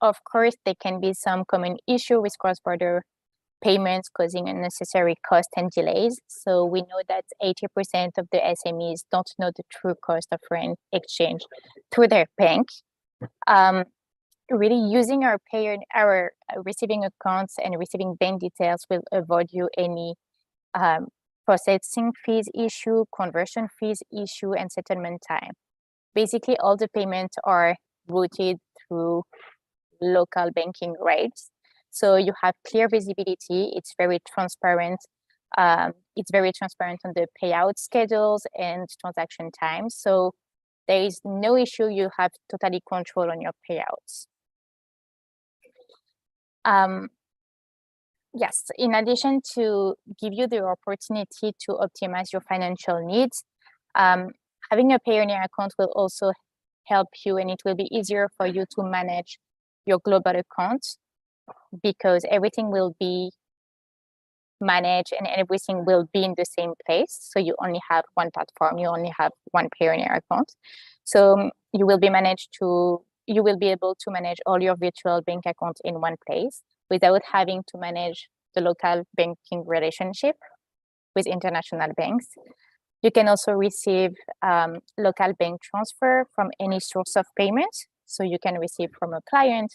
Of course, there can be some common issue with cross-border payments causing unnecessary cost and delays. So we know that 80% of the SMEs don't know the true cost of foreign exchange through their bank. Really using our receiving accounts and receiving bank details will avoid you any processing fees issue, conversion fees issue, and settlement time. Basically, all the payments are routed through local banking rates. So you have clear visibility. It's very transparent. It's very transparent on the payout schedules and transaction times. So there is no issue. You have totally control on your payouts. Yes, in addition to give you the opportunity to optimize your financial needs, having a Payoneer account will also help you, and it will be easier for you to manage your global account, because everything will be managed and everything will be in the same place. So you only have one platform, you only have one Payoneer account. So you will be able to manage all your virtual bank accounts in one place without having to manage the local banking relationship with international banks. You can also receive local bank transfer from any source of payment. So you can receive from a client,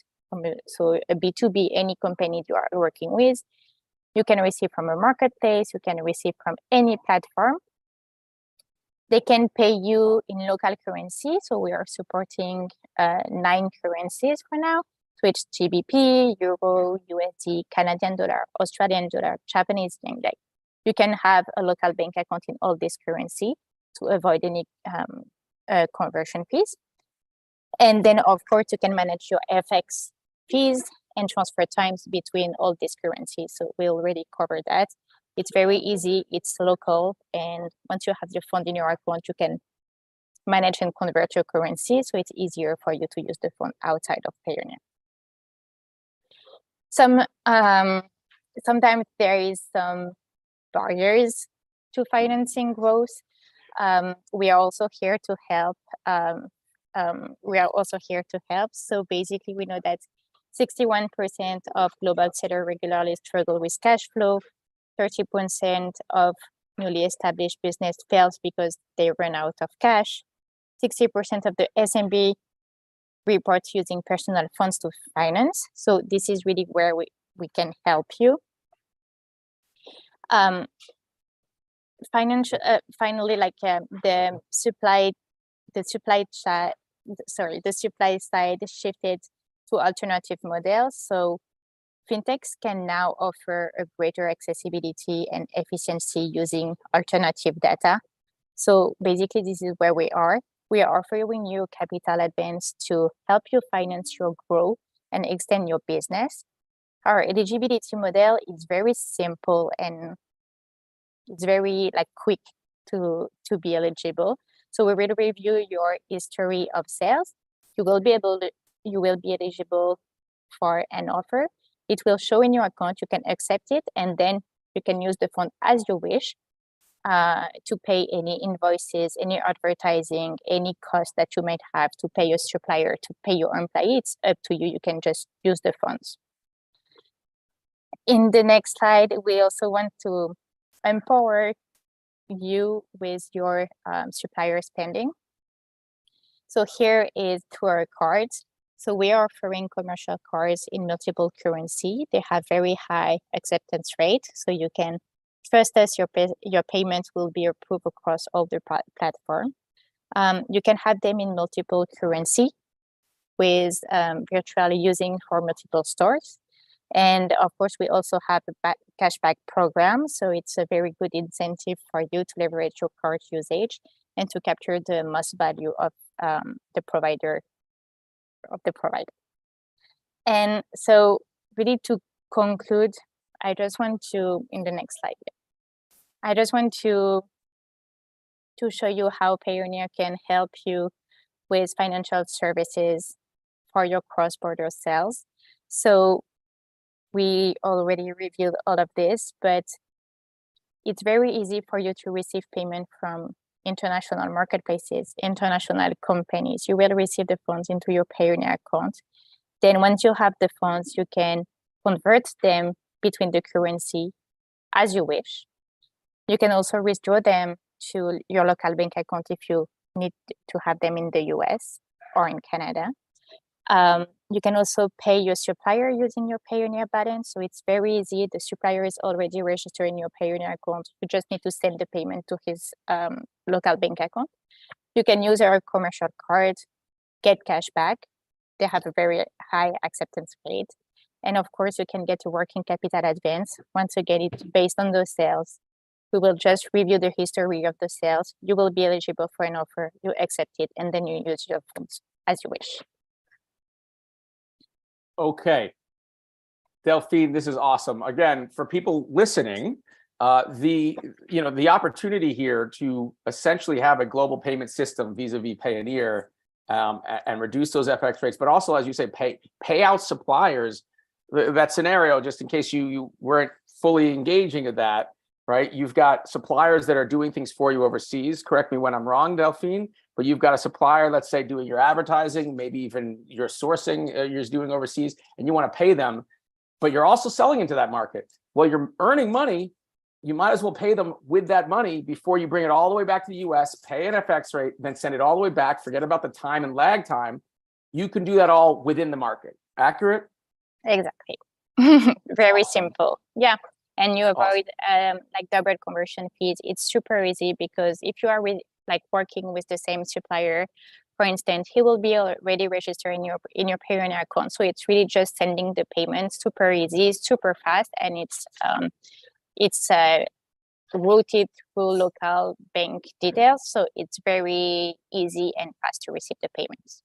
so a B2B, any company you are working with. You can receive from a marketplace, you can receive from any platform. They can pay you in local currency. So we are supporting 9 currencies for now. So it's GBP, Euro, USD, Canadian dollar, Australian dollar, Japanese yen. You can have a local bank account in all this currency to avoid any conversion fees. And then, of course, you can manage your FX fees and transfer times between all these currencies. So we already covered that. It's very easy, it's local, and once you have your fund in your account, you can manage and convert your currency, so it's easier for you to use the fund outside of Payoneer. Sometimes there is some barriers to financing growth. We are also here to help. So basically, we know that 61% of global sellers regularly struggle with cash flow. 30% of newly established business fails because they run out of cash. 60% of the SMB reports using personal funds to finance. So this is really where we can help you. Finally, like the supply side shifted to alternative models. So fintechs can now offer a greater accessibility and efficiency using alternative data. So basically, this is where we are. We are offering you capital advance to help you finance your growth and extend your business. Our eligibility model is very simple and it's very quick to be eligible. So we will review your history of sales. You will be eligible for an offer. It will show in your account. You can accept it, and then you can use the fund as you wish to pay any invoices, any advertising, any cost that you might have to pay your supplier, to pay your employee. It's up to you. You can just use the funds. In the next slide, we also want to empower you with your supplier spending. So here is through our cards. So we are offering commercial cards in multiple currency. They have very high acceptance rate. So you can trust us, your payments will be approved across all the platform. You can have them in multiple currency with virtually using for multiple stores. And of course, we also have a cashback program. So it's a very good incentive for you to leverage your card usage and to capture the most value of the provider. And so really to conclude, I just want to, in the next slide, I just want to show you how Payoneer can help you with financial services for your cross-border sales. So we already reviewed all of this, but it's very easy for you to receive payment from international marketplaces, international companies. You will receive the funds into your Payoneer account. Then once you have the funds, you can convert them between the currency as you wish. You can also withdraw them to your local bank account if you need to have them in the US or in Canada. You can also pay your supplier using your Payoneer balance. So it's very easy. The supplier is already registered in your Payoneer account. You just need to send the payment to his local bank account. You can use our commercial card, get cash back. They have a very high acceptance rate. And of course, you can get a working capital advance. Once again, it's based on those sales. We will just review the history of the sales. You will be eligible for an offer. You accept it, and then you use your funds as you wish. Okay. Delphine, this is awesome. Again, for people listening, the opportunity here to essentially have a global payment system vis-a-vis Payoneer and reduce those FX rates, but also, as you say, pay out suppliers. That scenario, just in case you weren't fully engaging in that, right? You've got suppliers that are doing things for you overseas. Correct me when I'm wrong, Delphine, but you've got a supplier, let's say, doing your advertising, maybe even your sourcing you're doing overseas, and you want to pay them, but you're also selling into that market. Well, you're earning money. You might as well pay them with that money before you bring it all the way back to the US, pay an FX rate, then send it all the way back, forget about the time and lag time. You can do that all within the market. Accurate? Exactly. Very simple. Yeah. And you avoid double conversion fees. It's super easy because if you are working with the same supplier, for instance, he will be already registered in your Payoneer account. So it's really just sending the payments, super easy, super fast, and it's routed through local bank details. So it's very easy and fast to receive the payments.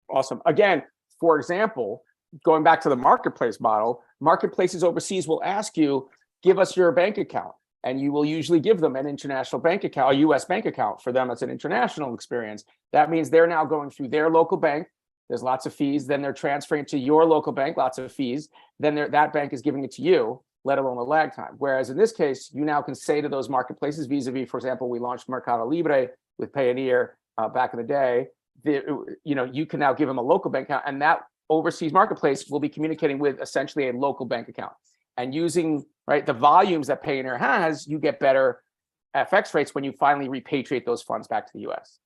Awesome. Again, for example, going back to the marketplace model, marketplaces overseas will ask you, give us your bank account. and you will usually give them an international bank account, a US bank account. For them, it's an international experience. That means they're now going through their local bank. There's lots of fees. Then they're transferring it to your local bank, lots of fees. Then that bank is giving it to you, let alone a lag time. Whereas in this case, you now can say to those marketplaces, vis-a-vis, for example, we launched Mercado Libre with Payoneer back in the day. You can now give them a local bank account, and that overseas marketplace will be communicating with essentially a local bank account. And using the volumes that Payoneer has, you get better FX rates when you finally repatriate those funds back to the US.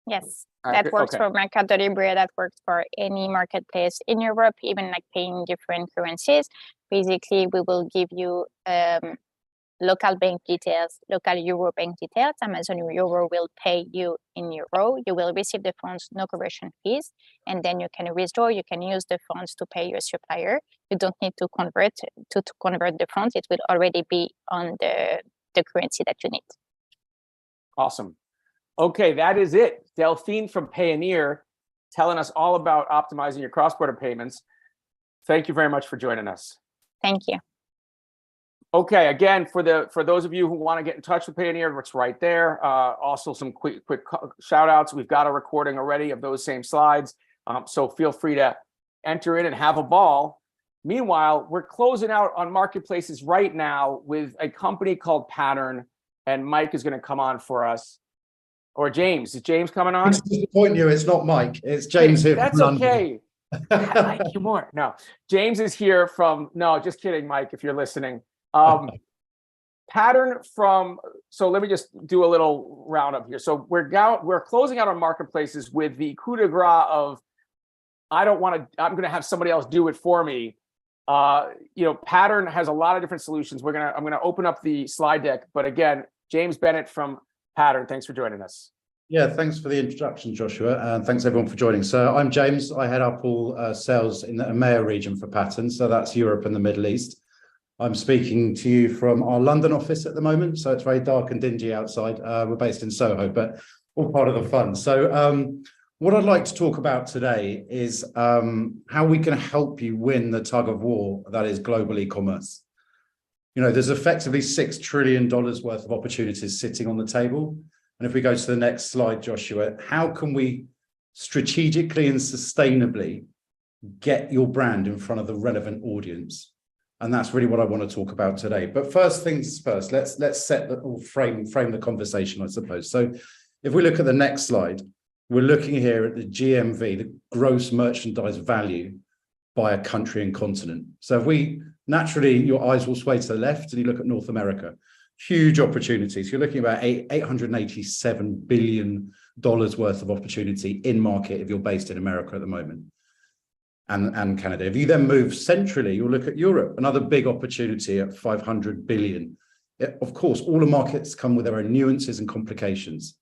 Yes, that works for Mercado Libre, that works for any marketplace in Europe, even like paying different currencies. Basically, we will give you local bank details, local euro bank details. Amazon Euro will pay you in euro. You will receive the funds, no conversion fees, and then you can withdraw. You can use the funds to pay your supplier. You don't need to convert the funds. It will already be on the currency that you need. Awesome. Okay, that is it. Delphine from Payoneer telling us all about optimizing your cross-border payments. Thank you very much for joining us. Thank you. Okay, again, for those of you who want to get in touch with Payoneer, it's right there. Also, some quick shout outs. We've got a recording already of those same slides. So feel free to enter in and have a ball. Meanwhile, we're closing out on marketplaces right now with a company called Pattern, and Mike is going to come on for us. Or James. Is James coming on? To disappoint you, it's not Mike. It's James here. That's okay. I like you more. No, James is here from. No, just kidding, Mike. If you're listening, Pattern from. So let me just do a little roundup here. So we're closing out our marketplaces with the coup de grace of I don't want to. I'm going to have somebody else do it for me. Pattern has a lot of different solutions. I'm gonna open up the slide deck. But again, James Bennett from Pattern, thanks for joining us. Yeah, thanks for the introduction, Joshua, and thanks everyone for joining. So I'm James. I head up all sales in the EMEA region for Pattern, so that's Europe and the Middle East. I'm speaking to you from our London office at the moment, so it's very dark and dingy outside. We're based in Soho, but all part of the fun. So what I'd like to talk about today is how we can help you win the tug of war that is global e-commerce. There's effectively $6 trillion worth of opportunities sitting on the table. And if we go to the next slide, Joshua, how can we strategically and sustainably get your brand in front of the relevant audience? And that's really what I want to talk about today. But first things first, let's set or frame the conversation, I suppose. So if we look at the next slide, we're looking here at the GMV, the gross merchandise value by a country and continent. So if we naturally, your eyes will sway to the left and you look at North America, huge opportunities. You're looking at about $887 billion worth of opportunity in market if you're based in America at the moment and Canada. If you then move centrally, you'll look at Europe, another big opportunity at $500 billion. Of course, all the markets come with their own nuances and complications.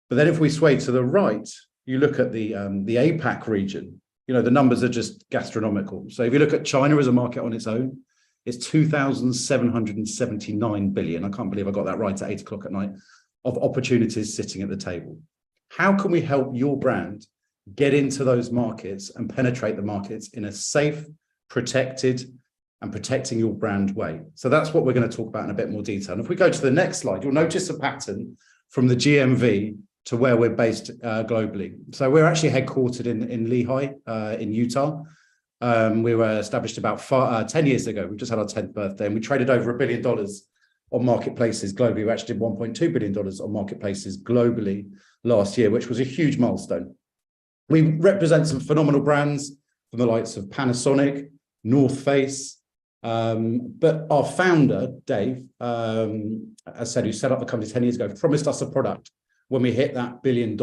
But then if we sway to the right, you look at the APAC region. The numbers are just gastronomical. So if you look at China as a market on its own, it's 2,779 billion. I can't believe I got that right at 8 o'clock at night of opportunities sitting at the table. How can we help your brand get into those markets and penetrate the markets in a safe, protected, and protecting your brand way? So that's what we're going to talk about in a bit more detail. And if we go to the next slide, you'll notice a pattern from the GMV to where we're based globally. So we're actually headquartered in Lehigh, in Utah. We were established about 10 years ago. We just had our 10th birthday, and we traded over $1 billion on marketplaces globally. We actually did $1.2 billion on marketplaces globally last year, which was a huge milestone. We represent some phenomenal brands from the likes of Panasonic, North Face, but our founder, Dave, as I said, who set up the company 10 years ago, promised us a product when we hit that $1 billion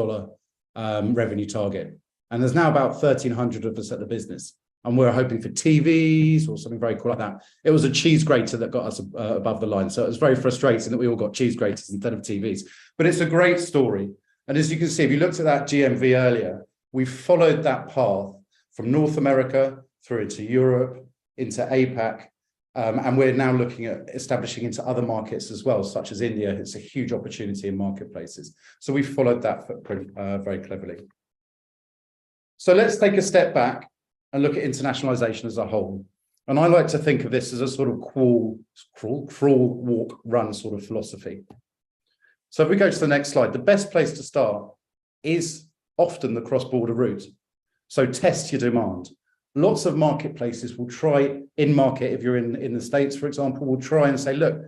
revenue target. And there's now about 1,300 of us at the business. And we're hoping for TVs or something very cool like that. It was a cheese grater that got us above the line. So it was very frustrating that we all got cheese graters instead of TVs. But it's a great story. And as you can see, if you looked at that GMV earlier, we followed that path from North America through into Europe, into APAC. And we're now looking at establishing into other markets as well, such as India. It's a huge opportunity in marketplaces. So we followed that footprint very cleverly. So let's take a step back and look at internationalization as a whole. And I like to think of this as a sort of crawl, walk, run sort of philosophy. So if we go to the next slide, the best place to start is often the cross-border route. So test your demand. Lots of marketplaces will try in market, if you're in the States, for example, will try and say, look,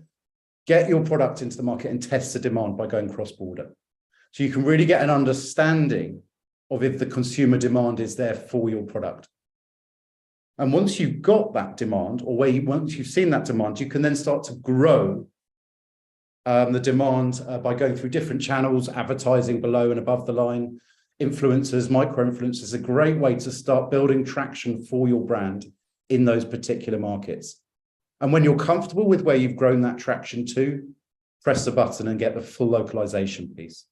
get your product into the market and test the demand by going cross-border. So you can really get an understanding of if the consumer demand is there for your product. And once you've got that demand, or once you've seen that demand, you can then start to grow the demand by going through different channels, advertising below and above the line, influencers, micro-influencers, a great way to start building traction for your brand in those particular markets. And when you're comfortable with where you've grown that traction to, press the button and get the full localization piece.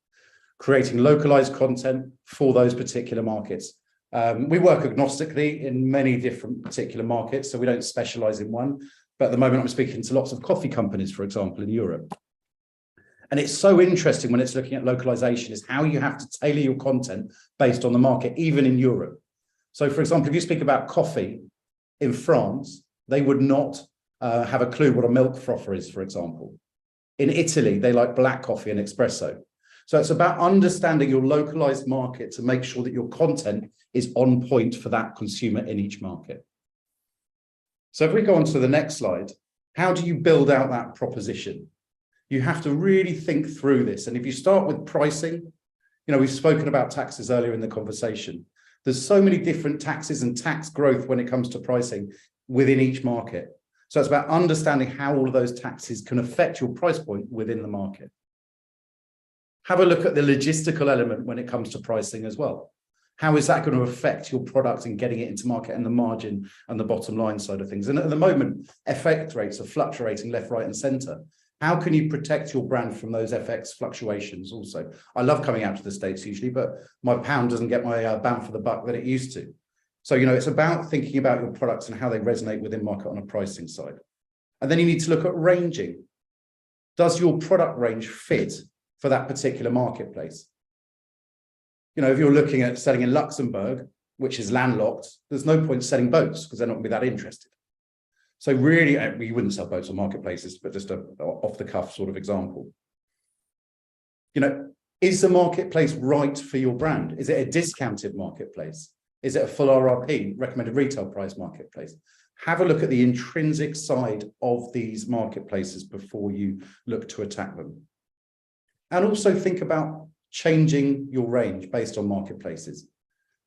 Creating localized content for those particular markets. We work agnostically in many different particular markets, so we don't specialize in one. But at the moment, I'm speaking to lots of coffee companies, for example, in Europe. And it's so interesting when it's looking at localization is how you have to tailor your content based on the market, even in Europe. So, for example, if you speak about coffee in France, they would not have a clue what a milk frother is, for example. In Italy, they like black coffee and espresso. So it's about understanding your localized market to make sure that your content is on point for that consumer in each market. So if we go on to the next slide, how do you build out that proposition? You have to really think through this. And if you start with pricing, we've spoken about taxes earlier in the conversation. There's so many different taxes and tax growth when it comes to pricing within each market. So it's about understanding how all of those taxes can affect your price point within the market. Have a look at the logistical element when it comes to pricing as well. How is that going to affect your product and getting it into market and the margin and the bottom line side of things? And at the moment, FX rates are fluctuating left, right, and center. How can you protect your brand from those FX fluctuations also? I love coming out to the States usually, but my pound doesn't get my bang for the buck that it used to. So, it's about thinking about your products and how they resonate within market on a pricing side. And then you need to look at ranging. Does your product range fit for that particular marketplace? If you're looking at selling in Luxembourg, which is landlocked, there's no point selling boats because they're not going to be that interested. So really, we wouldn't sell boats on marketplaces, but just an off-the-cuff sort of example. Is the marketplace right for your brand? Is it a discounted marketplace? Is it a full RRP, recommended retail price marketplace? Have a look at the intrinsic side of these marketplaces before you look to attack them. And also think about changing your range based on marketplaces.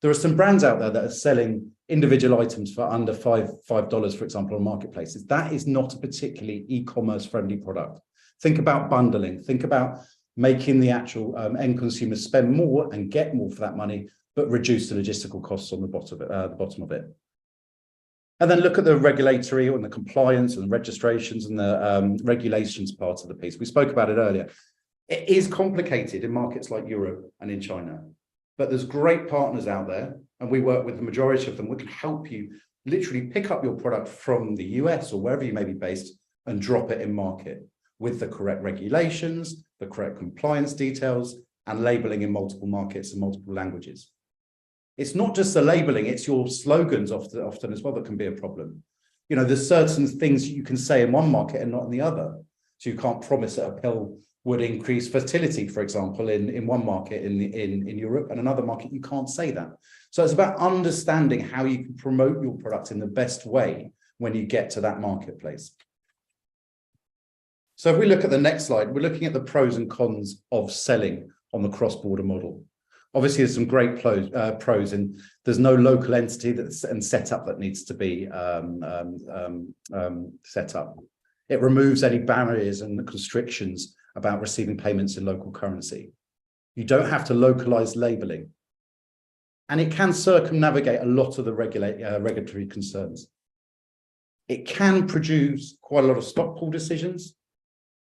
There are some brands out there that are selling individual items for under $5, for example, on marketplaces. That is not a particularly e-commerce friendly product. Think about bundling. Think about making the actual end consumer spend more and get more for that money, but reduce the logistical costs on the bottom of it. And then look at the regulatory and the compliance and the registrations and the regulations part of the piece. We spoke about it earlier. It is complicated in markets like Europe and in China, but there's great partners out there, and we work with the majority of them. We can help you literally pick up your product from the US or wherever you may be based and drop it in market with the correct regulations, the correct compliance details, and labeling in multiple markets and multiple languages. It's not just the labeling, it's your slogans often as well that can be a problem. There's certain things you can say in one market and not in the other. So you can't promise that a pill would increase fertility, for example, in one market in Europe, and another market you can't say that. So it's about understanding how you can promote your product in the best way when you get to that marketplace. So if we look at the next slide, we're looking at the pros and cons of selling on the cross-border model. Obviously, there's some great pros, and there's no local entity and setup that needs to be set up. It removes any barriers and constrictions about receiving payments in local currency. You don't have to localize labeling. And it can circumnavigate a lot of the regulatory concerns. It can produce quite a lot of stock pool decisions.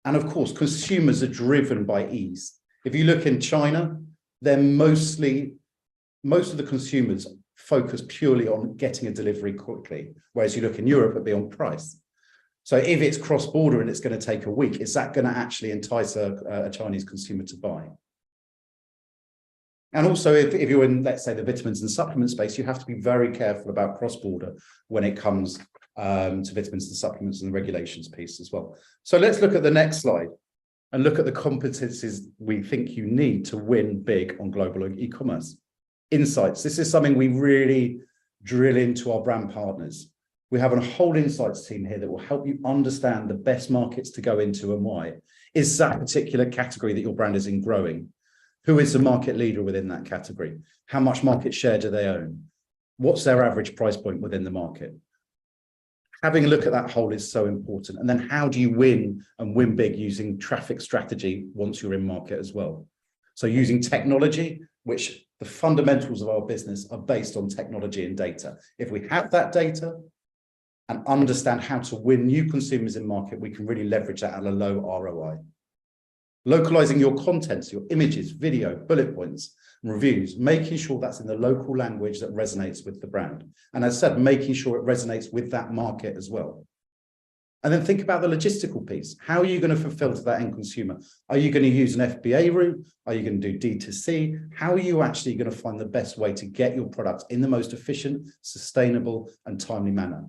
And of course, consumers are driven by ease. If you look in China, they're most of the consumers focus purely on getting a delivery quickly. Whereas you look in Europe, it'd be on price. So if it's cross-border and it's going to take a week, is that going to actually entice a Chinese consumer to buy? And also, if you're in, let's say, the vitamins and supplement space, you have to be very careful about cross-border when it comes to vitamins and supplements and the regulations piece as well. So let's look at the next slide and look at the competencies we think you need to win big on global e-commerce. Insights. This is something we really drill into our brand partners. We have a whole insights team here that will help you understand the best markets to go into and why. Is that particular category that your brand is in growing? Who is the market leader within that category? How much market share do they own? What's their average price point within the market? Having a look at that whole is so important. And then how do you win and win big using traffic strategy once you're in market as well? So using technology, which the fundamentals of our business are based on technology and data. If we have that data and understand how to win new consumers in market, we can really leverage that at a low ROI. Localizing your contents, your images, video, bullet points, and reviews, making sure that's in the local language that resonates with the brand. And as I said, making sure it resonates with that market as well. And then think about the logistical piece. How are you going to fulfill to that end consumer? Are you going to use an FBA route? Are you going to do D2C? How are you actually going to find the best way to get your product in the most efficient, sustainable, and timely manner?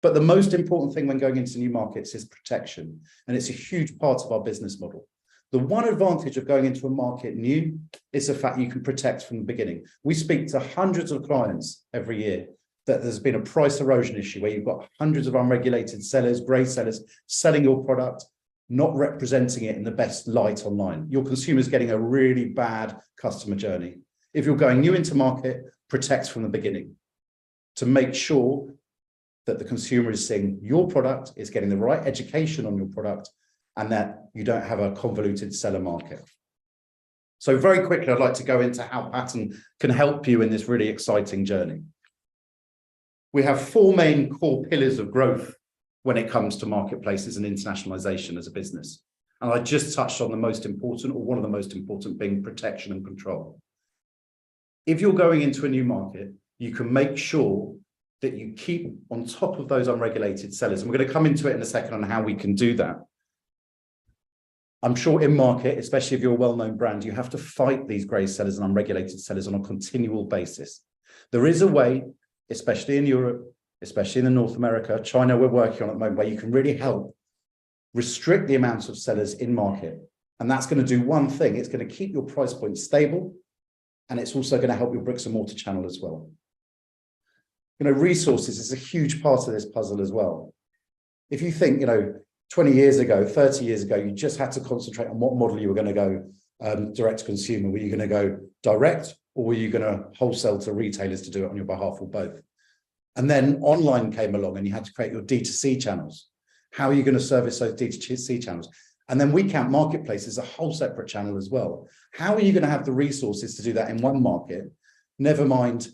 But the most important thing when going into new markets is protection. And it's a huge part of our business model. The one advantage of going into a market new is the fact you can protect from the beginning. We speak to hundreds of clients every year that there's been a price erosion issue where you've got hundreds of unregulated sellers, grey sellers, selling your product, not representing it in the best light online. Your consumer's getting a really bad customer journey. If you're going new into market, protect from the beginning to make sure that the consumer is seeing your product, is getting the right education on your product, and that you don't have a convoluted seller market. So very quickly, I'd like to go into how Pattern can help you in this really exciting journey. We have four main core pillars of growth when it comes to marketplaces and internationalization as a business. And I just touched on the most important, or one of the most important, being protection and control. If you're going into a new market, you can make sure that you keep on top of those unregulated sellers. And we're going to come into it in a second on how we can do that. I'm sure in market, especially if you're a well-known brand, you have to fight these grey sellers and unregulated sellers on a continual basis. There is a way, especially in Europe, especially in North America, China, we're working on at the moment, where you can really help restrict the amounts of sellers in market. And that's going to do one thing. It's going to keep your price point stable. And it's also going to help your bricks and mortar channel as well. You know, resources is a huge part of this puzzle as well. If you think, 20 years ago, 30 years ago, you just had to concentrate on what model you were going to go direct to consumer. Were you going to go direct, or were you going to wholesale to retailers to do it on your behalf, or both? And then online came along and you had to create your D2C channels. How are you going to service those D2C channels? And then we count marketplace as a whole separate channel as well. How are you going to have the resources to do that in one market? Never mind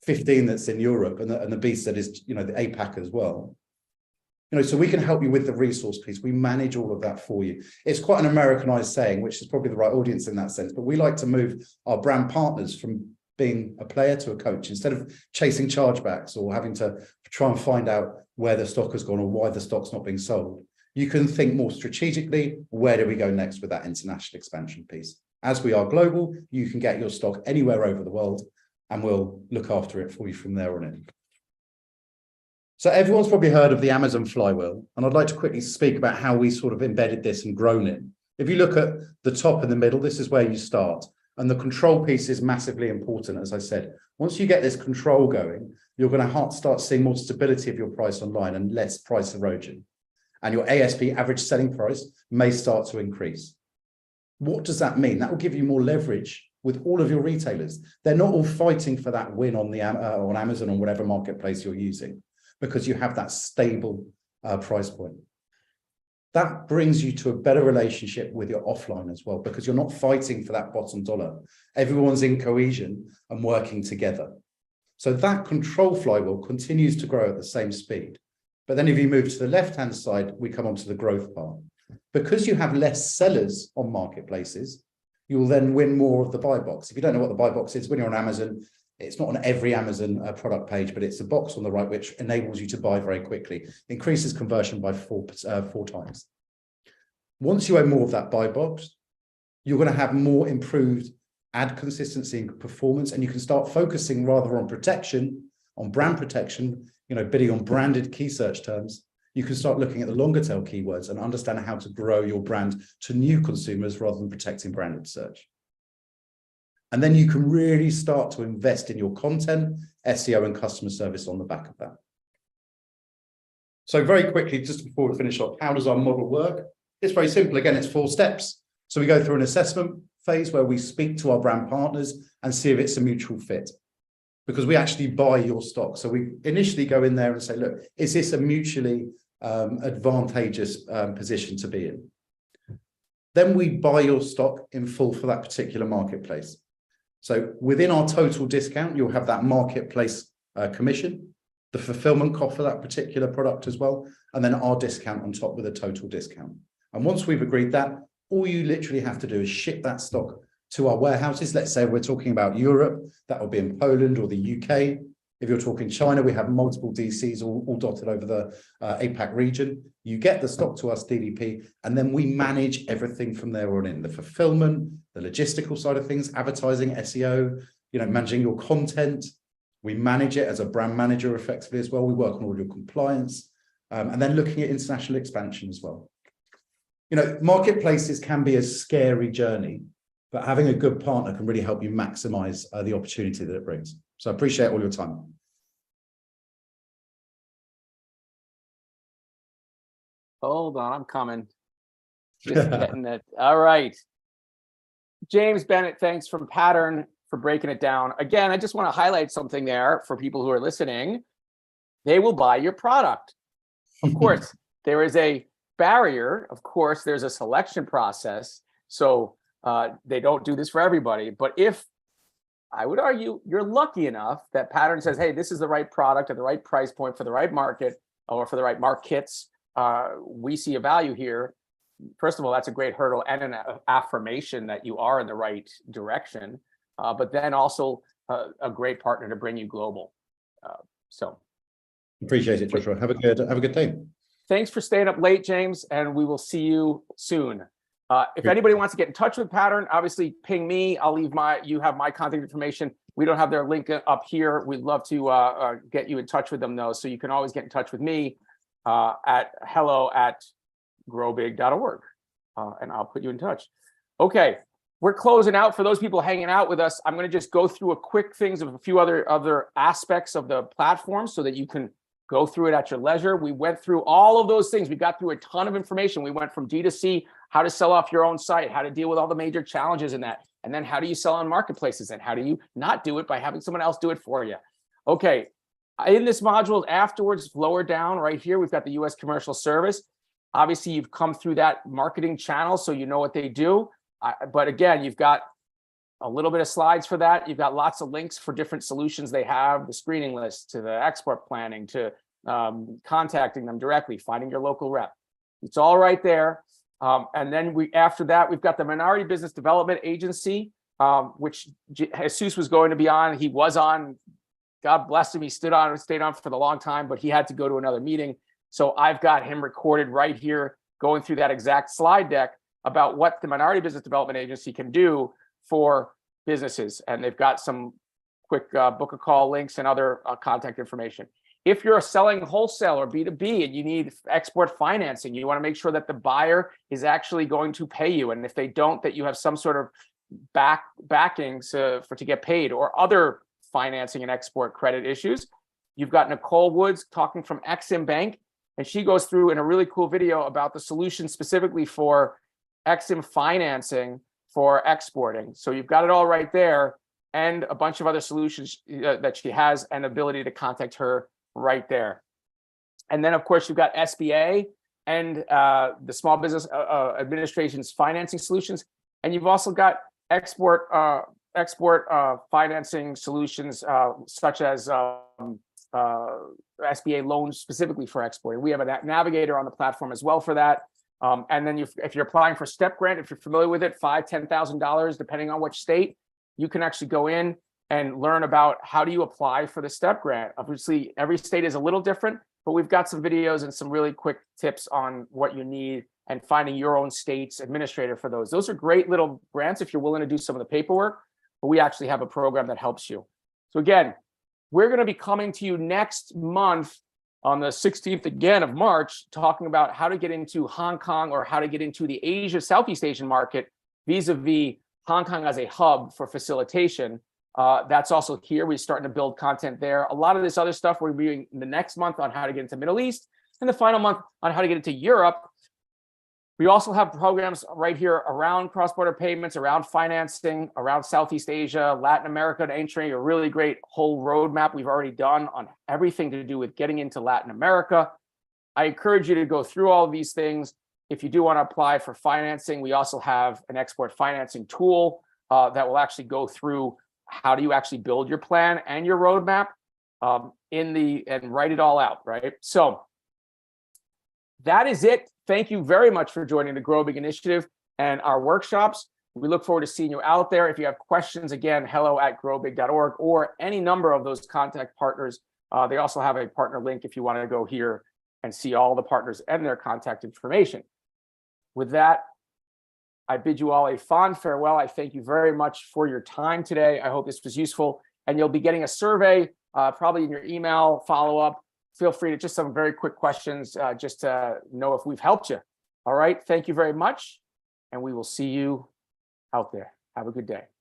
15 that's in Europe and the beast that is, the APAC as well. So we can help you with the resource piece. We manage all of that for you. It's quite an Americanized saying, which is probably the right audience in that sense, but we like to move our brand partners from being a player to a coach. Instead of chasing chargebacks or having to try and find out where the stock has gone or why the stock's not being sold, you can think more strategically, where do we go next with that international expansion piece? As we are global, you can get your stock anywhere over the world and we'll look after it for you from there on in. So everyone's probably heard of the Amazon flywheel, and I'd like to quickly speak about how we sort of embedded this and grown it. If you look at the top and the middle, this is where you start. And the control piece is massively important, as I said. Once you get this control going, you're going to start seeing more stability of your price online and less price erosion. And your ASP, average selling price, may start to increase. What does that mean? That will give you more leverage with all of your retailers. They're not all fighting for that win on on Amazon or whatever marketplace you're using, because you have that stable price point. That brings you to a better relationship with your offline as well, because you're not fighting for that bottom dollar. Everyone's in cohesion and working together. So that control flywheel continues to grow at the same speed. But then if you move to the left-hand side, we come onto the growth part. Because you have less sellers on marketplaces, you will then win more of the buy box. If you don't know what the buy box is, when you're on Amazon, it's not on every Amazon product page, but it's a box on the right which enables you to buy very quickly, increases conversion by four times. Once you own more of that buy box, you're going to have more improved ad consistency and performance, and you can start focusing rather on protection on brand protection, bidding on branded key search terms, you can start looking at the longer tail keywords and understand how to grow your brand to new consumers rather than protecting branded search. And then you can really start to invest in your content, SEO, and customer service on the back of that. So very quickly, just before we finish off, how does our model work? It's very simple. Again, it's 4 steps. So we go through an assessment phase where we speak to our brand partners and see if it's a mutual fit, because we actually buy your stock. So we initially go in there and say, look, is this a mutually advantageous position to be in? Then we buy your stock in full for that particular marketplace. So within our total discount, you'll have that marketplace commission, the fulfillment cost for that particular product as well, and then our discount on top with a total discount. And once we've agreed that, all you literally have to do is ship that stock to our warehouses. Let's say we're talking about Europe, that will be in Poland or the UK. If you're talking China, we have multiple DCs all dotted over the APAC region. You get the stock to us, DDP, and then we manage everything from there on in. The fulfillment, the logistical side of things, advertising, SEO, managing your content. We manage it as a brand manager effectively as well. We work on all your compliance, and then looking at international expansion as well. Marketplaces can be a scary journey, but having a good partner can really help you maximize the opportunity that it brings. So I appreciate all your time. Hold on, I'm coming. Just getting it. All right. James Bennett, thanks from Pattern for breaking it down. Again, I just want to highlight something there for people who are listening. They will buy your product. Of course, there is a barrier. Of course, there's a selection process. So they don't do this for everybody. But if, I would argue, you're lucky enough that Pattern says, hey, this is the right product at the right price point for the right market or for the right markets, we see a value here. First of all, that's a great hurdle and an affirmation that you are in the right direction, but then also a great partner to bring you global. So appreciate it, Joshua. Have a good day. Thanks for staying up late, James, and we will see you soon. If anybody wants to get in touch with Pattern, obviously ping me. I'll leave you have my contact information. We don't have their link up here. We'd love to get you in touch with them though. So you can always get in touch with me at hello@growbig.org, and I'll put you in touch. Okay, we're closing out. For those people hanging out with us, I'm going to just go through a quick things of a few other aspects of the platform so that you can go through it at your leisure. We went through all of those things. We got through a ton of information. We went from D2C, how to sell off your own site, how to deal with all the major challenges in that, and then how do you sell on marketplaces, and how do you not do it by having someone else do it for you. Okay, in this module afterwards, lower down right here, we've got the US Commercial Service. Obviously, you've come through that marketing channel, so you know what they do. But again, you've got a little bit of slides for that. You've got lots of links for different solutions they have, the screening list, to the export planning, to contacting them directly, finding your local rep. It's all right there. And then after that, we've got the Minority Business Development Agency, which Jesus was going to be on. He was on. God bless him. He stayed on for the long time, but he had to go to another meeting. So I've got him recorded right here, going through that exact slide deck about what the Minority Business Development Agency can do for businesses. And they've got some quick book a call links and other contact information. If you're selling wholesale or B2B and you need export financing, you want to make sure that the buyer is actually going to pay you. And if they don't, that you have some sort of backing to get paid, or other financing and export credit issues. You've got Nicole Woods talking from Exim Bank, and she goes through in a really cool video about the solution specifically for Exim financing for exporting. So you've got it all right there, and a bunch of other solutions that she has, and ability to contact her right there. And then of course you've got SBA and the Small Business Administration's financing solutions, and you've also got export financing solutions such as SBA loans specifically for exporting. We have a navigator on the platform as well for that. And then if you're applying for STEP grant, if you're familiar with it, $5,000, $10,000, depending on which state, you can actually go in and learn about how do you apply for the STEP grant. Obviously, every state is a little different, but we've got some videos and some really quick tips on what you need and finding your own state's administrator for those. Those are great little grants if you're willing to do some of the paperwork, but we actually have a program that helps you. So again, we're going to be coming to you next month on the 16th again of March, talking about how to get into Hong Kong or how to get into the Southeast Asian market vis-a-vis Hong Kong as a hub for facilitation. That's also here. We're starting to build content there. A lot of this other stuff we're doing in the next month on how to get into Middle East, and the final month on how to get into Europe. We also have programs right here around cross-border payments, around financing, around Southeast Asia, Latin America, to entering a really great whole roadmap we've already done on everything to do with getting into Latin America. I encourage you to go through all of these things. If you do want to apply for financing, we also have an export financing tool that will actually go through how do you actually build your plan and your roadmap and write it all out, right? So that is it. Thank you very much for joining the GrowBig initiative and our workshops. We look forward to seeing you out there. If you have questions, again, hello@growbig.org or any number of those contact partners. They also have a partner link if you want to go here and see all the partners and their contact information. With that, I bid you all a fond farewell. I thank you very much for your time today. I hope this was useful, and you'll be getting a survey probably in your email follow-up. Feel free to just some very quick questions just to know if we've helped you. All right. Thank you very much. And we will see you out there. Have a good day.